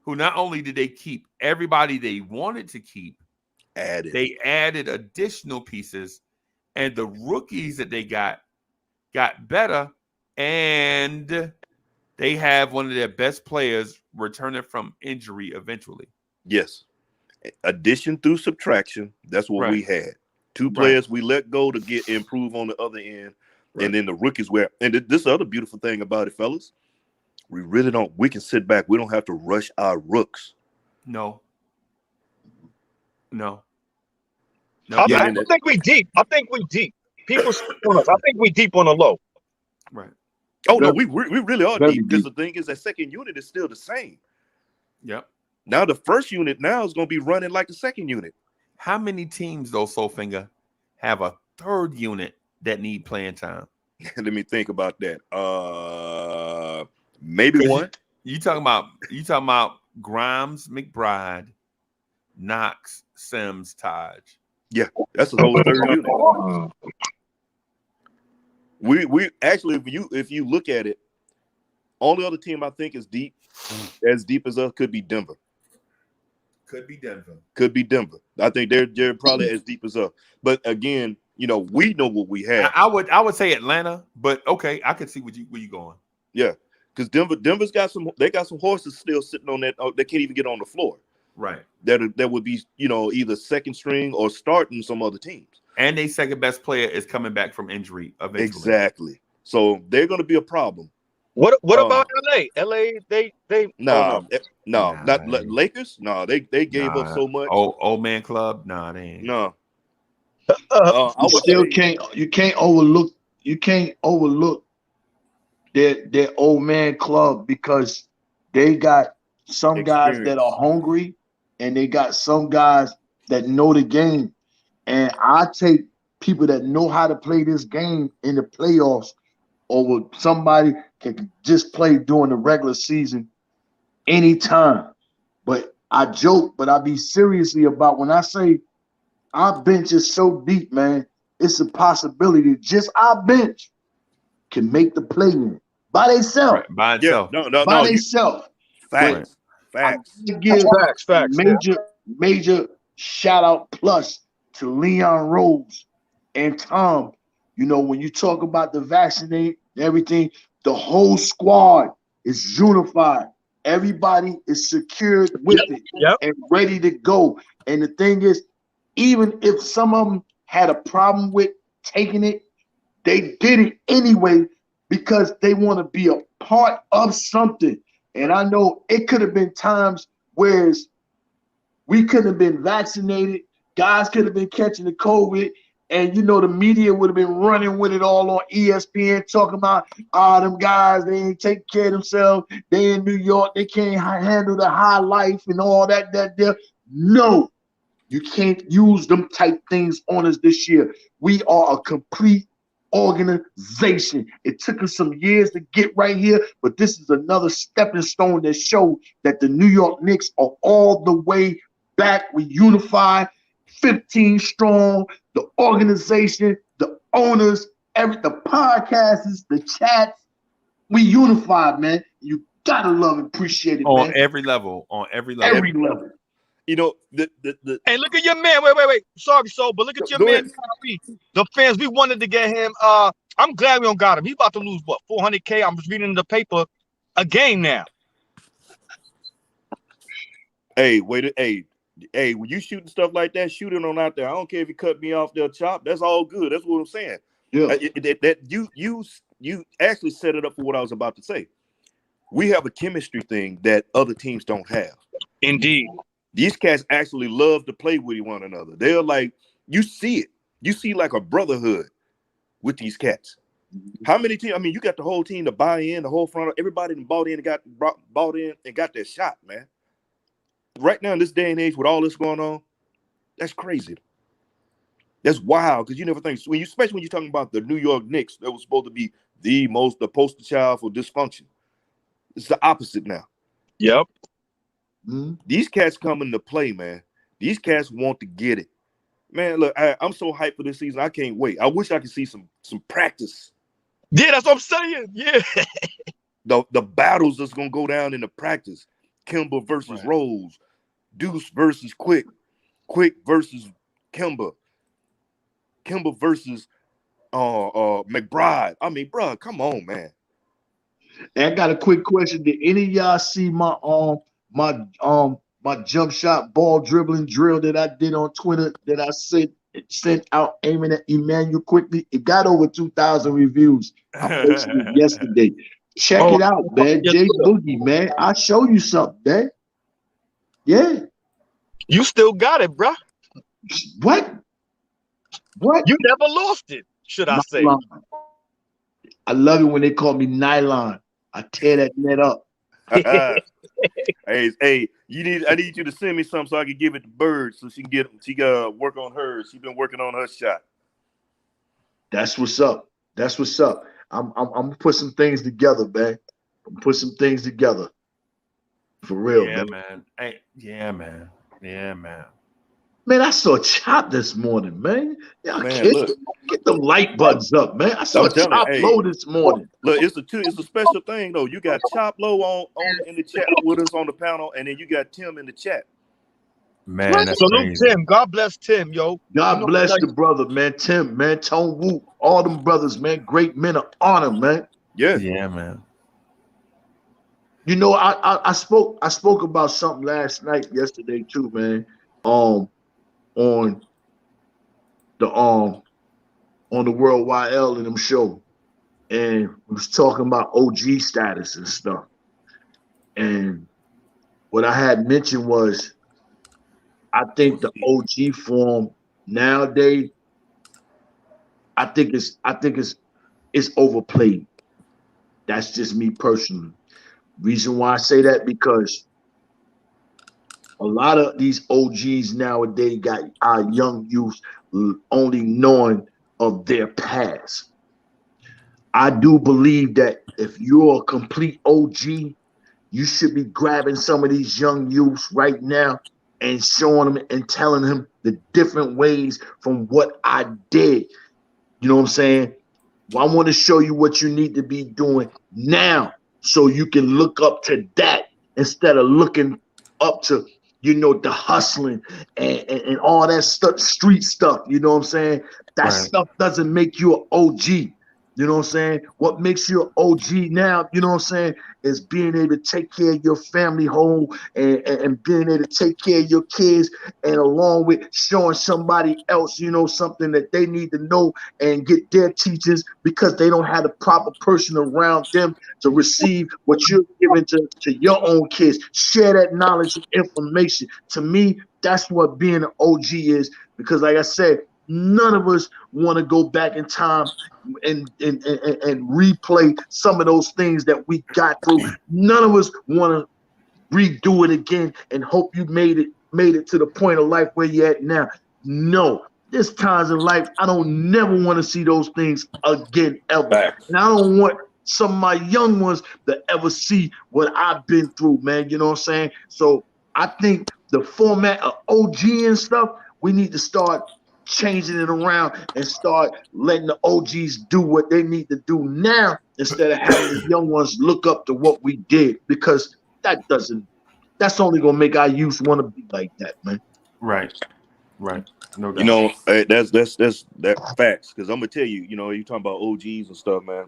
S4: who not only did they keep everybody they wanted to keep, they added additional pieces, and the rookies that they got better, and they have one of their best players returning from injury eventually.
S5: Yes. Addition through subtraction. That's what we had. Two players we let go to improve on the other end. Right. And then the rookies and this is the other beautiful thing about it, fellas. We really don't. We can sit back. We don't have to rush our rooks.
S4: No.
S9: I think we deep. People on us. I think we deep on the low.
S4: Right.
S5: Oh no, we really are deep, because the thing is that second unit is still the same.
S4: Yep.
S5: Now the first unit now is going to be running like the second unit.
S4: How many teams though, Soulfinger, have a third unit that need playing time?
S5: Let me think about that. Maybe one.
S4: You talking about Grimes, McBride, Knox, Sims, Taj.
S5: Yeah, that's the whole third unit. We actually, if you look at it, only other team I think is as deep as us could be Denver.
S4: Could be Denver. I
S5: think they're probably as deep as us. But again, we know what we have.
S4: I would say Atlanta, but okay, I could see where you going.
S5: Yeah, because Denver's got some horses still sitting on that. They can't even get on the floor.
S4: Right.
S5: That would be either second string or starting some other teams.
S4: And their second best player is coming back from injury eventually.
S5: Exactly. So they're going to be a problem.
S9: What about LA? LA, they
S5: no, not Lakers. No, they gave up so much.
S4: Old man club. Nah, they ain't.
S5: No.
S6: You can't overlook their old man club, because they got some guys that are hungry, and they got some guys that know the game. And I take people that know how to play this game in the playoffs over somebody can just play during the regular season anytime. But I joke, but I be seriously about when I say our bench is so deep, man. It's a possibility just our bench can make the play in by themselves.
S4: Right, by itself.
S5: Yeah,
S6: by themselves.
S5: Facts.
S6: Facts. Major shout out plus to Leon Rose and Tom. When you talk about the vaccinate and everything, the whole squad is unified. Everybody is secured with it and ready to go. And the thing is, even if some of them had a problem with taking it, they did it anyway because they want to be a part of something. And I know it could have been times where we couldn't have been vaccinated, guys could have been catching the COVID, and the media would have been running with it all on ESPN, talking about them guys, they ain't take care of themselves, they in New York, they can't handle the high life and all that there. No, you can't use them type things on us this year. We are a complete organization. It took us some years to get right here, but this is another stepping stone that shows that the New York Knicks are all the way back. We unify, 15 strong, the organization, the owners, the podcasts, the chats. We unified, man. You gotta love and appreciate it,
S4: on
S6: man.
S4: every level.
S6: Every level.
S5: Hey,
S9: look at your man. Wait. Sorry, but look at your man. The fans, we wanted to get him. I'm glad we don't got him. He's about to lose what, $400K? I'm just reading in the paper a game now.
S5: Hey, when you shooting stuff like that, shoot it on out there. I don't care if you cut me off there, chop. That's all good. That's what I'm saying.
S6: Yeah.
S5: You actually set it up for what I was about to say. We have a chemistry thing that other teams don't have.
S9: Indeed.
S5: These cats actually love to play with one another. They're like, you see it. You see like a brotherhood with these cats. How many teams? I mean, you got the whole team to buy in, the whole front. Everybody bought in and got their shot, man. Right now in this day and age with all this going on, that's crazy. That's wild, because you never think, especially when you're talking about the New York Knicks, that was supposed to be the poster child for dysfunction. It's the opposite now.
S9: Yep.
S5: Mm-hmm. These cats come into play, man. These cats want to get it. Man, look, I'm so hyped for this season. I can't wait. I wish I could see some practice.
S9: Yeah, that's what I'm saying. Yeah.
S5: The battles that's going to go down in the practice. Kimba versus Rose. Deuce versus Quick. Quick versus Kimba. Kimba versus McBride. I mean, bro, come on, man.
S6: And I got a quick question. Did any of y'all see my jump shot ball dribbling drill that I did on Twitter that I sent out aiming at Emmanuel quickly? It got over 2,000 reviews. I posted it yesterday. Check it out, man. J Boogie, man. I'll show you something, man. Yeah.
S9: You still got it, bruh.
S6: What? What?
S9: You never lost it, should I say.
S6: Nylon. I love it when they call me Nylon. I tear that net up.
S5: Hey, I need you to send me something so I can give it to Bird so she gotta work on hers. She's been working on her shot.
S6: That's what's up. That's what's up. I'm gonna put some things together, man. Put some things together. For real,
S4: man. Hey, yeah, man.
S6: Man, I saw Chop this morning, man. Y'all
S5: Man,
S6: kids,
S5: look.
S6: get them light buds up, man. I saw Chop Low this morning.
S5: Look, it's a special thing though. You got Chop Low on in the chat with us on the panel, and then you got Tim in the chat.
S4: Man, that's
S9: Salute Tim. God bless Tim, yo.
S6: God bless the brother, man. Tim, man. Tone Wu, all them brothers, man. Great men of honor, man.
S5: Yeah,
S4: man.
S6: You know, I spoke about something yesterday too, man. On the Worldwide L and them show, and we was talking about OG status and stuff. And what I had mentioned was, I think the OG form nowadays, I think it's overplayed. That's just me personally. Reason why I say that, because a lot of these OGs nowadays got our young youth only knowing of their past. I do believe that if you're a complete OG, you should be grabbing some of these young youths right now and showing them and telling them the different ways from what I did. You know what I'm saying? Well, I want to show you what you need to be doing now so you can look up to that instead of looking up to, the hustling and all that stuff, street stuff. You know what I'm saying? That stuff doesn't make you an OG. You know what I'm saying? What makes you an OG now, you know what I'm saying, is being able to take care of your family home and being able to take care of your kids, and along with showing somebody else, something that they need to know and get their teachers, because they don't have the proper person around them to receive what you're giving to your own kids. Share that knowledge and information. To me, that's what being an OG is, because like I said, none of us want to go back in time and replay some of those things that we got through. None of us want to redo it again and hope you made it to the point of life where you're at now. No, there's times in life I don't never want to see those things again ever.
S5: Back.
S6: And I don't want some of my young ones to ever see what I've been through, man. You know what I'm saying? So I think the format of OG and stuff, we need to start changing it around and start letting the OGs do what they need to do now, instead of having the young ones look up to what we did, because that's only gonna make our youth want to be like that, man.
S4: Right. No doubt.
S5: That's facts. Because I'm gonna tell you, you talking about OGs and stuff, man.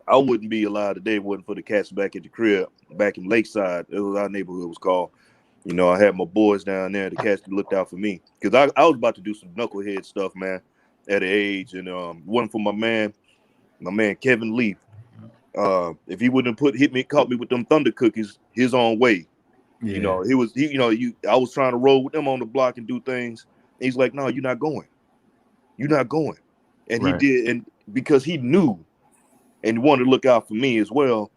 S5: I wouldn't be alive today if it wasn't for the cats back at the crib, back in Lakeside. It was our neighborhood was called. I had my boys down there. The cats looked out for me, because I was about to do some knucklehead stuff, man, at an age. And one for my man Kevin Lee. If he wouldn't have caught me with them thunder cookies his own way.
S4: Yeah.
S5: I was trying to roll with them on the block and do things. And he's like, no, you're not going. You're not going. And he did, and because he knew and wanted to look out for me as well,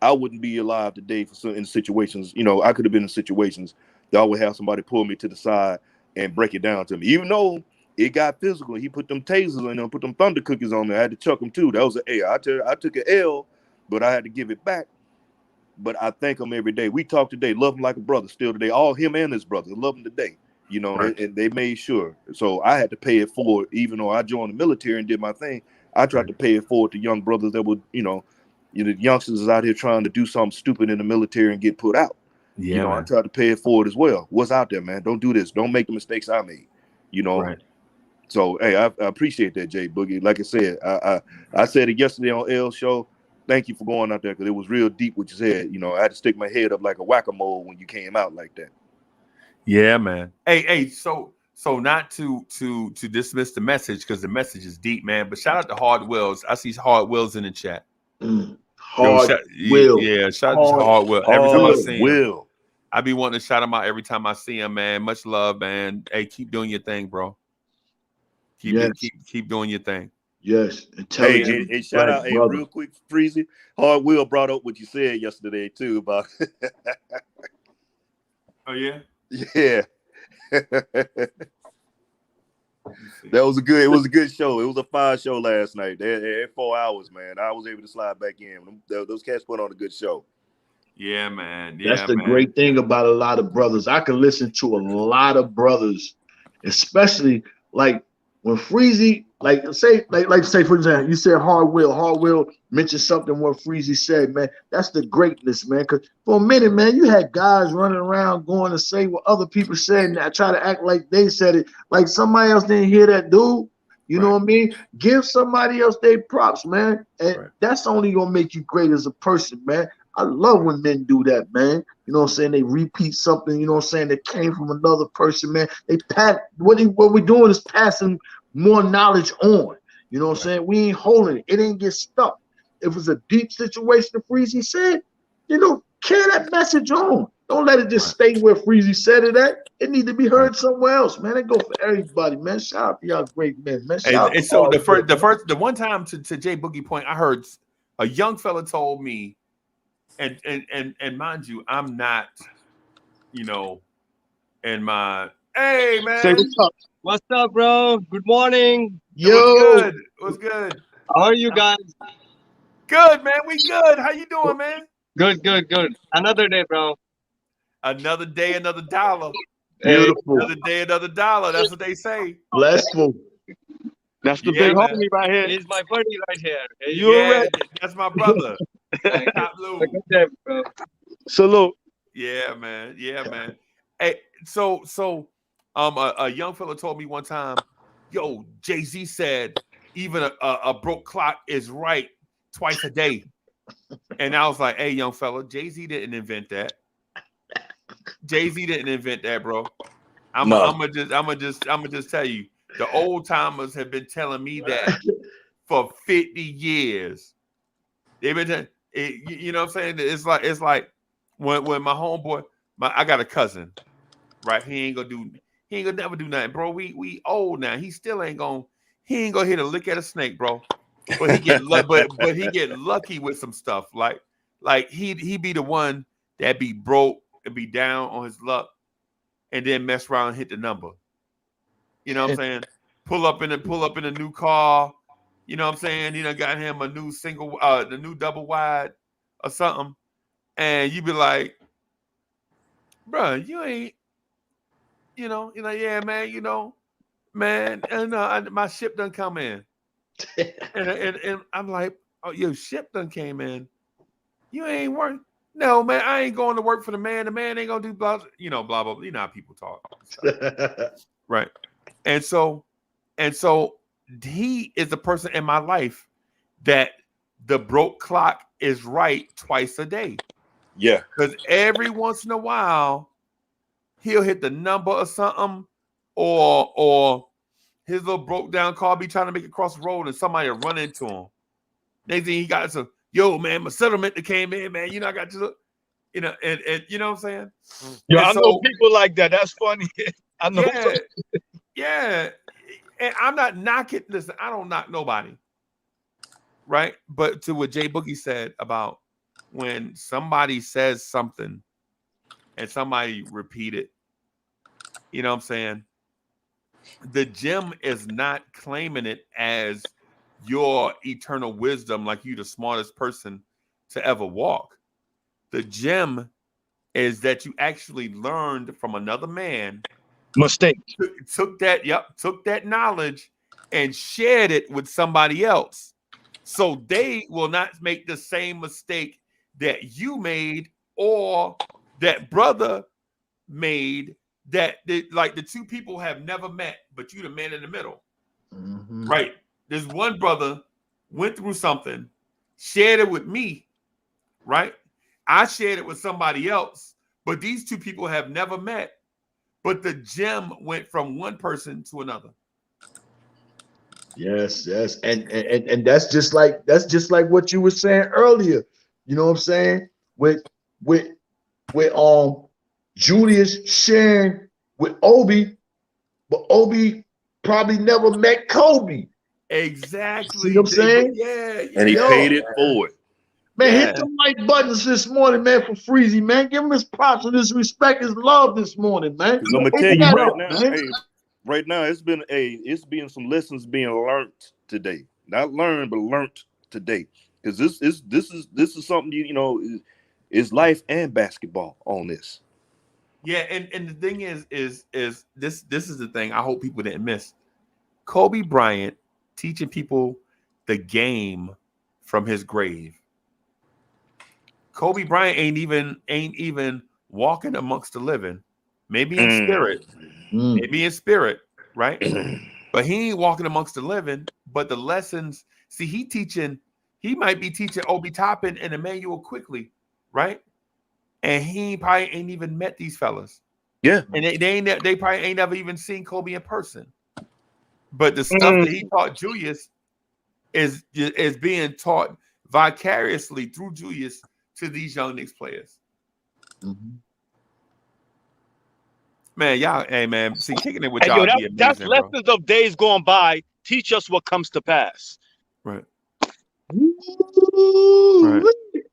S5: I wouldn't be alive today in situations. I could have been in situations that I would have somebody pull me to the side and break it down to me. Even though it got physical, he put them tasers on, put them thunder cookies on there. I had to chuck them too. That was I took an L, but I had to give it back. But I thank him every day. We talk today, love him like a brother still today. All him and his brothers, love him today. And they made sure. So I had to pay it forward, even though I joined the military and did my thing. I tried to pay it forward to young brothers that would, the youngsters is out here trying to do something stupid in the military and get put out.
S4: Yeah,
S5: I tried to pay it forward as well. What's out there, man? Don't do this. Don't make the mistakes I made.
S4: Right.
S5: So, hey, I appreciate that, Jay Boogie. Like I said, I said it yesterday on L's show. Thank you for going out there, because it was real deep what you said. I had to stick my head up like a whack-a-mole when you came out like that.
S4: Yeah, man. Hey. So not to dismiss the message, because the message is deep, man. But shout out to Hard Wells. I see Hard Wells in the chat.
S6: Hard Will.
S4: Yeah, shout out to Hard Will. Every time I see him,
S5: Will.
S4: I be wanting to shout him out every time I see him, man. Much love, man. Hey, keep doing your thing, bro. Keep doing your thing.
S6: Yes.
S5: Hey, and shout out, hey, real quick, Freezy. Hard Will brought up what you said yesterday too about.
S4: Oh yeah.
S5: Yeah. It was a good show. It was a fire show last night. They had 4 hours, man. I was able to slide back in. Those cats put on a good show.
S4: Yeah, man.
S6: That's the great thing about a lot of brothers. I can listen to a lot of brothers, especially like when Freezy, say for example, you said Hard Will mentioned something what Freezy said, man. That's the greatness, man. Because for a minute, man, you had guys running around going to say what other people said and I try to act like they said it, like somebody else didn't hear that dude. You know what I mean? Give somebody else their props, man. And that's only gonna make you great as a person, man. I love when men do that, man. You know what I'm saying? They repeat something, you know what I'm saying, that came from another person, man. They what we're doing is passing more knowledge on. You know what I'm saying? We ain't holding it. It ain't get stuck. If it's a deep situation, Freezy said, you know, carry that message on. Don't let it just stay where Freezy said it at. It need to be heard somewhere else, man. It go for everybody, man. Shout out to y'all great men, man.
S4: And so the one time to Jay Boogie point, I heard a young fella told me, and mind you, I'm not, you know, in my hey man.
S10: Say what's up. What's up, bro? Good morning.
S6: Yo,
S4: what's good?
S10: How are you guys?
S4: Good, man. We good. How you doing, man?
S10: Good. Another day, bro.
S4: Another day, another dollar.
S6: Beautiful.
S4: Another day, another dollar. That's what they say.
S6: Blessful.
S10: That's the big homie right here. He's my buddy right here.
S4: Yeah, that's my brother. Top Blue.
S10: Salute.
S4: Yeah, man. Hey, so a young fella told me one time, yo, Jay-Z said even a broke clock is right twice a day. And I was like, hey, young fella, Jay-Z didn't invent that. Jay-Z didn't invent that, bro. I'm gonna just tell you, the old timers have been telling me that for 50 years. They've been you know what I'm saying? It's like when my homeboy, I got a cousin, right? He ain't gonna never do nothing, bro. We old now. He ain't gonna hit a lick at a snake, bro. But he get but he get lucky with some stuff. Like he be the one that be broke and be down on his luck and then mess around and hit the number. You know what I'm saying? Pull up in a new car. You know what I'm saying? You know, got him a new the new double wide or something. And you be like, bro, you ain't, you know, yeah, man, you know, man, and my ship done come in. and I'm like, oh, your ship done came in. You ain't work. No, man, I ain't going to work for the man. The man ain't gonna do blah, blah, blah. You know how people talk. Right. And so he is the person in my life that the broke clock is right twice a day.
S5: Yeah.
S4: Because every once in a while, he'll hit the number or something, or his little broke down car be trying to make it across the road and somebody will run into him. Next thing he got some, yo, man, my settlement that came in, man. You know, I got to, you know, and you know what I'm saying?
S9: Yo, I know people like that. That's funny. I know.
S4: Yeah. And I'm not knocking. Listen, I don't knock nobody. Right. But to what Jay Boogie said about when somebody says something and somebody repeat it, you know what I'm saying? The gym is not claiming it as your eternal wisdom, like you the smartest person to ever walk. The gym is that you actually learned from another man.
S9: Mistake.
S4: Took that knowledge and shared it with somebody else. So they will not make the same mistake that you made or that brother made, that like the two people have never met, but you the man in the middle. Mm-hmm. Right. This one brother went through something, shared it with me, right? I shared it with somebody else, but these two people have never met, but the gem went from one person to another.
S6: Yes. And that's just like what you were saying earlier. You know what I'm saying? With Julius sharing with Obi, but Obi probably never met Kobe.
S4: Exactly.
S6: See what I'm saying?
S4: Yeah.
S5: And he paid it forward.
S6: Man, hit the like buttons this morning, man, for Freezy, man. Give him his props and his respect, his love this morning, man.
S5: Because I'm gonna tell you right now, hey, right now it's been some lessons being learned today. Not learned, but learned today. Because this is something you know is life and basketball on this.
S4: Yeah, and the thing is this is the thing I hope people didn't miss. Kobe Bryant teaching people the game from his grave. Kobe Bryant ain't even walking amongst the living. Maybe in spirit. Maybe in spirit, right? But he ain't walking amongst the living. But the lessons, see, he might be teaching Obi Toppin and Emmanuel quickly, right? And he probably ain't even met these fellas.
S5: Yeah.
S4: And they probably ain't never even seen Kobe in person. But the stuff that he taught Julius is being taught vicariously through Julius to these young Knicks players. Man, y'all, hey man, see, kicking it with y'all be amazing,
S9: that's lessons of days gone by. Teach us what comes to pass.
S4: Right.
S5: Right.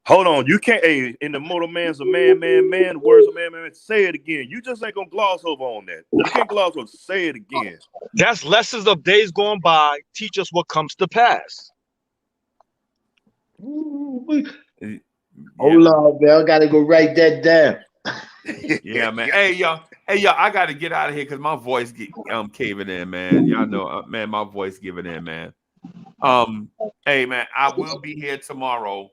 S5: Hold on, you can't. Hey, in the Motor Man's a man. The words of man. Say it again. You just ain't gonna gloss over on that. You can't gloss over. Say it again.
S9: That's lessons of days gone by. Teach us what comes to pass.
S6: Hold on, man. I gotta go write that down.
S4: Yeah, man. Hey, y'all, I gotta get out of here because my voice caving in, man. Y'all know, man, my voice giving in, man. Hey, man, I will be here tomorrow.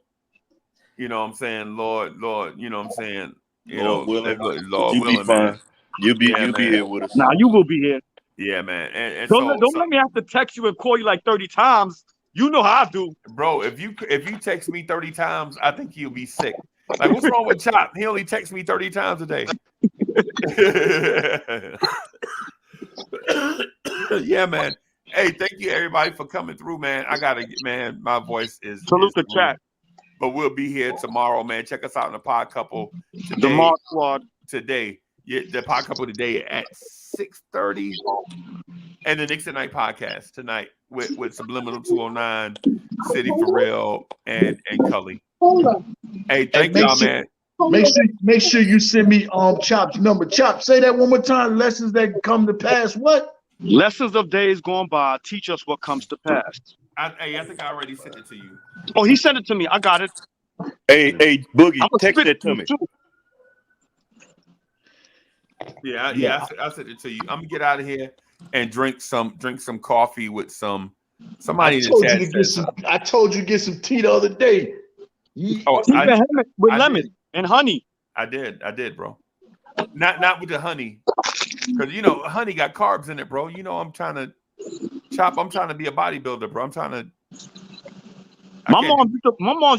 S4: You know what I'm saying? Lord, you know what I'm saying?
S5: Lord willing.
S4: Lord
S5: you
S4: willing,
S5: be fine.
S4: man.
S5: You'll be here with us.
S9: Now you will be here.
S4: Yeah, man. And
S9: don't let me have to text you and call you like 30 times. You know how I do.
S4: Bro, if you text me 30 times, I think you'll be sick. Like, what's wrong with Chop? He only texts me 30 times a day. Yeah, man. Hey, thank you everybody for coming through, man. I gotta get, man. My voice is
S9: salute the chat.
S4: But we'll be here tomorrow, man. Check us out in the Pod Couple today.
S9: The Mark Squad
S4: today. Yeah, the Pod Couple today at 6:30, and the Knicks at Night podcast tonight with Subliminal 209, City for Real, and Cully. Hey, thank y'all, man.
S6: Make sure you send me Chop's number. Chop, say that one more time. Lessons that come to pass. What?
S9: Lessons of days gone by. Teach us what comes to pass.
S4: I think I already sent it to you.
S9: Oh, he sent it to me. I got it.
S5: Hey, Boogie, text that to me.
S4: Yeah, I sent it to you. I'm gonna get out of here and drink some coffee with somebody.
S6: I told you to get some tea the other day.
S9: With lemon and honey.
S4: I did, bro. Not with the honey, because you know honey got carbs in it, bro. You know I'm trying to be a bodybuilder, bro. I'm trying to.
S9: My mom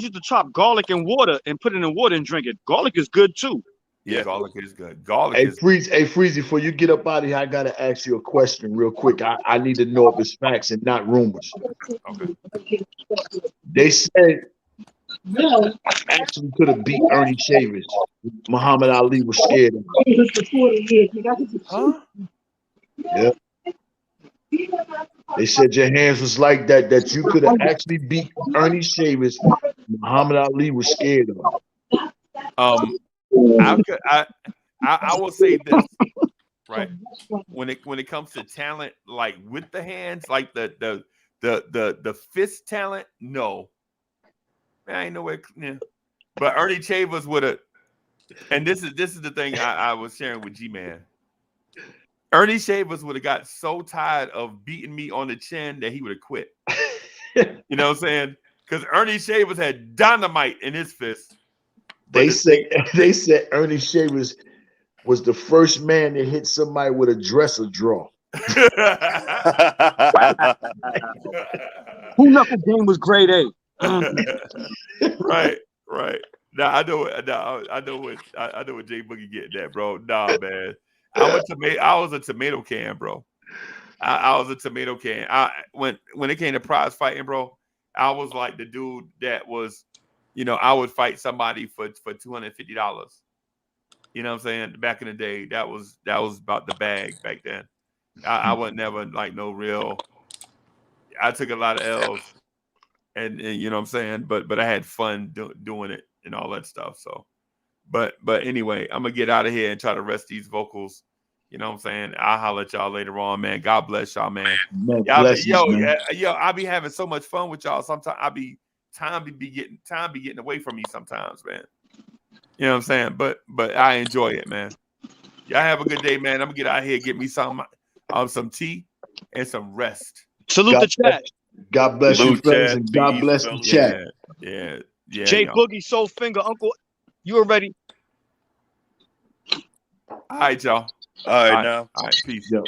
S9: used to chop garlic in water and put it in water and drink it. Garlic is good too.
S4: Yeah, garlic is good.
S6: Freezy, before you get up out of here, I gotta ask you a question real quick. I need to know if it's facts and not rumors.
S4: Okay.
S6: They said actually could have beat Ernie Shavers. Muhammad Ali was scared of him.
S4: Huh?
S6: Yeah. They said your hands was like that you could have actually beat Ernie Shavers. Muhammad Ali was scared of him.
S4: I will say this, right? When it comes to talent, like with the hands, like the fist talent, no. I ain't no way. Yeah. But Ernie Shavers would have, and this is the thing I was sharing with G-Man. Ernie Shavers would have got so tired of beating me on the chin that he would have quit. You know what I'm saying? Because Ernie Shavers had dynamite in his fist.
S6: They said Ernie Shavers was the first man to hit somebody with a dresser drawer.
S9: Who knuckle game was grade A?
S4: Right. Now I know what Jay Boogie getting at, bro. Nah, man. I was a tomato can, bro. I was a tomato can. When it came to prize fighting, bro, I was like the dude that was, I would fight somebody for $250. You know what I'm saying? Back in the day, that was about the bag back then. I was never like no real. I took a lot of L's, and you know what I'm saying. But I had fun doing it and all that stuff. So, but anyway, I'm gonna get out of here and try to rest these vocals. You know what I'm saying? I'll holler at y'all later on, man. God bless y'all, man. I'll be having so much fun with y'all. Sometimes time be getting away from me sometimes, man. You know what I'm saying? But I enjoy it, man. Y'all have a good day, man. I'm gonna get out of here, get me some tea and some rest.
S9: Salute the chat.
S6: God bless you, friends, and God bless the chat.
S4: Yeah.
S9: J Boogie, Soul Finger, Uncle, you already.
S4: All right, y'all.
S5: All right, now.
S4: All right, peace.
S6: Yo.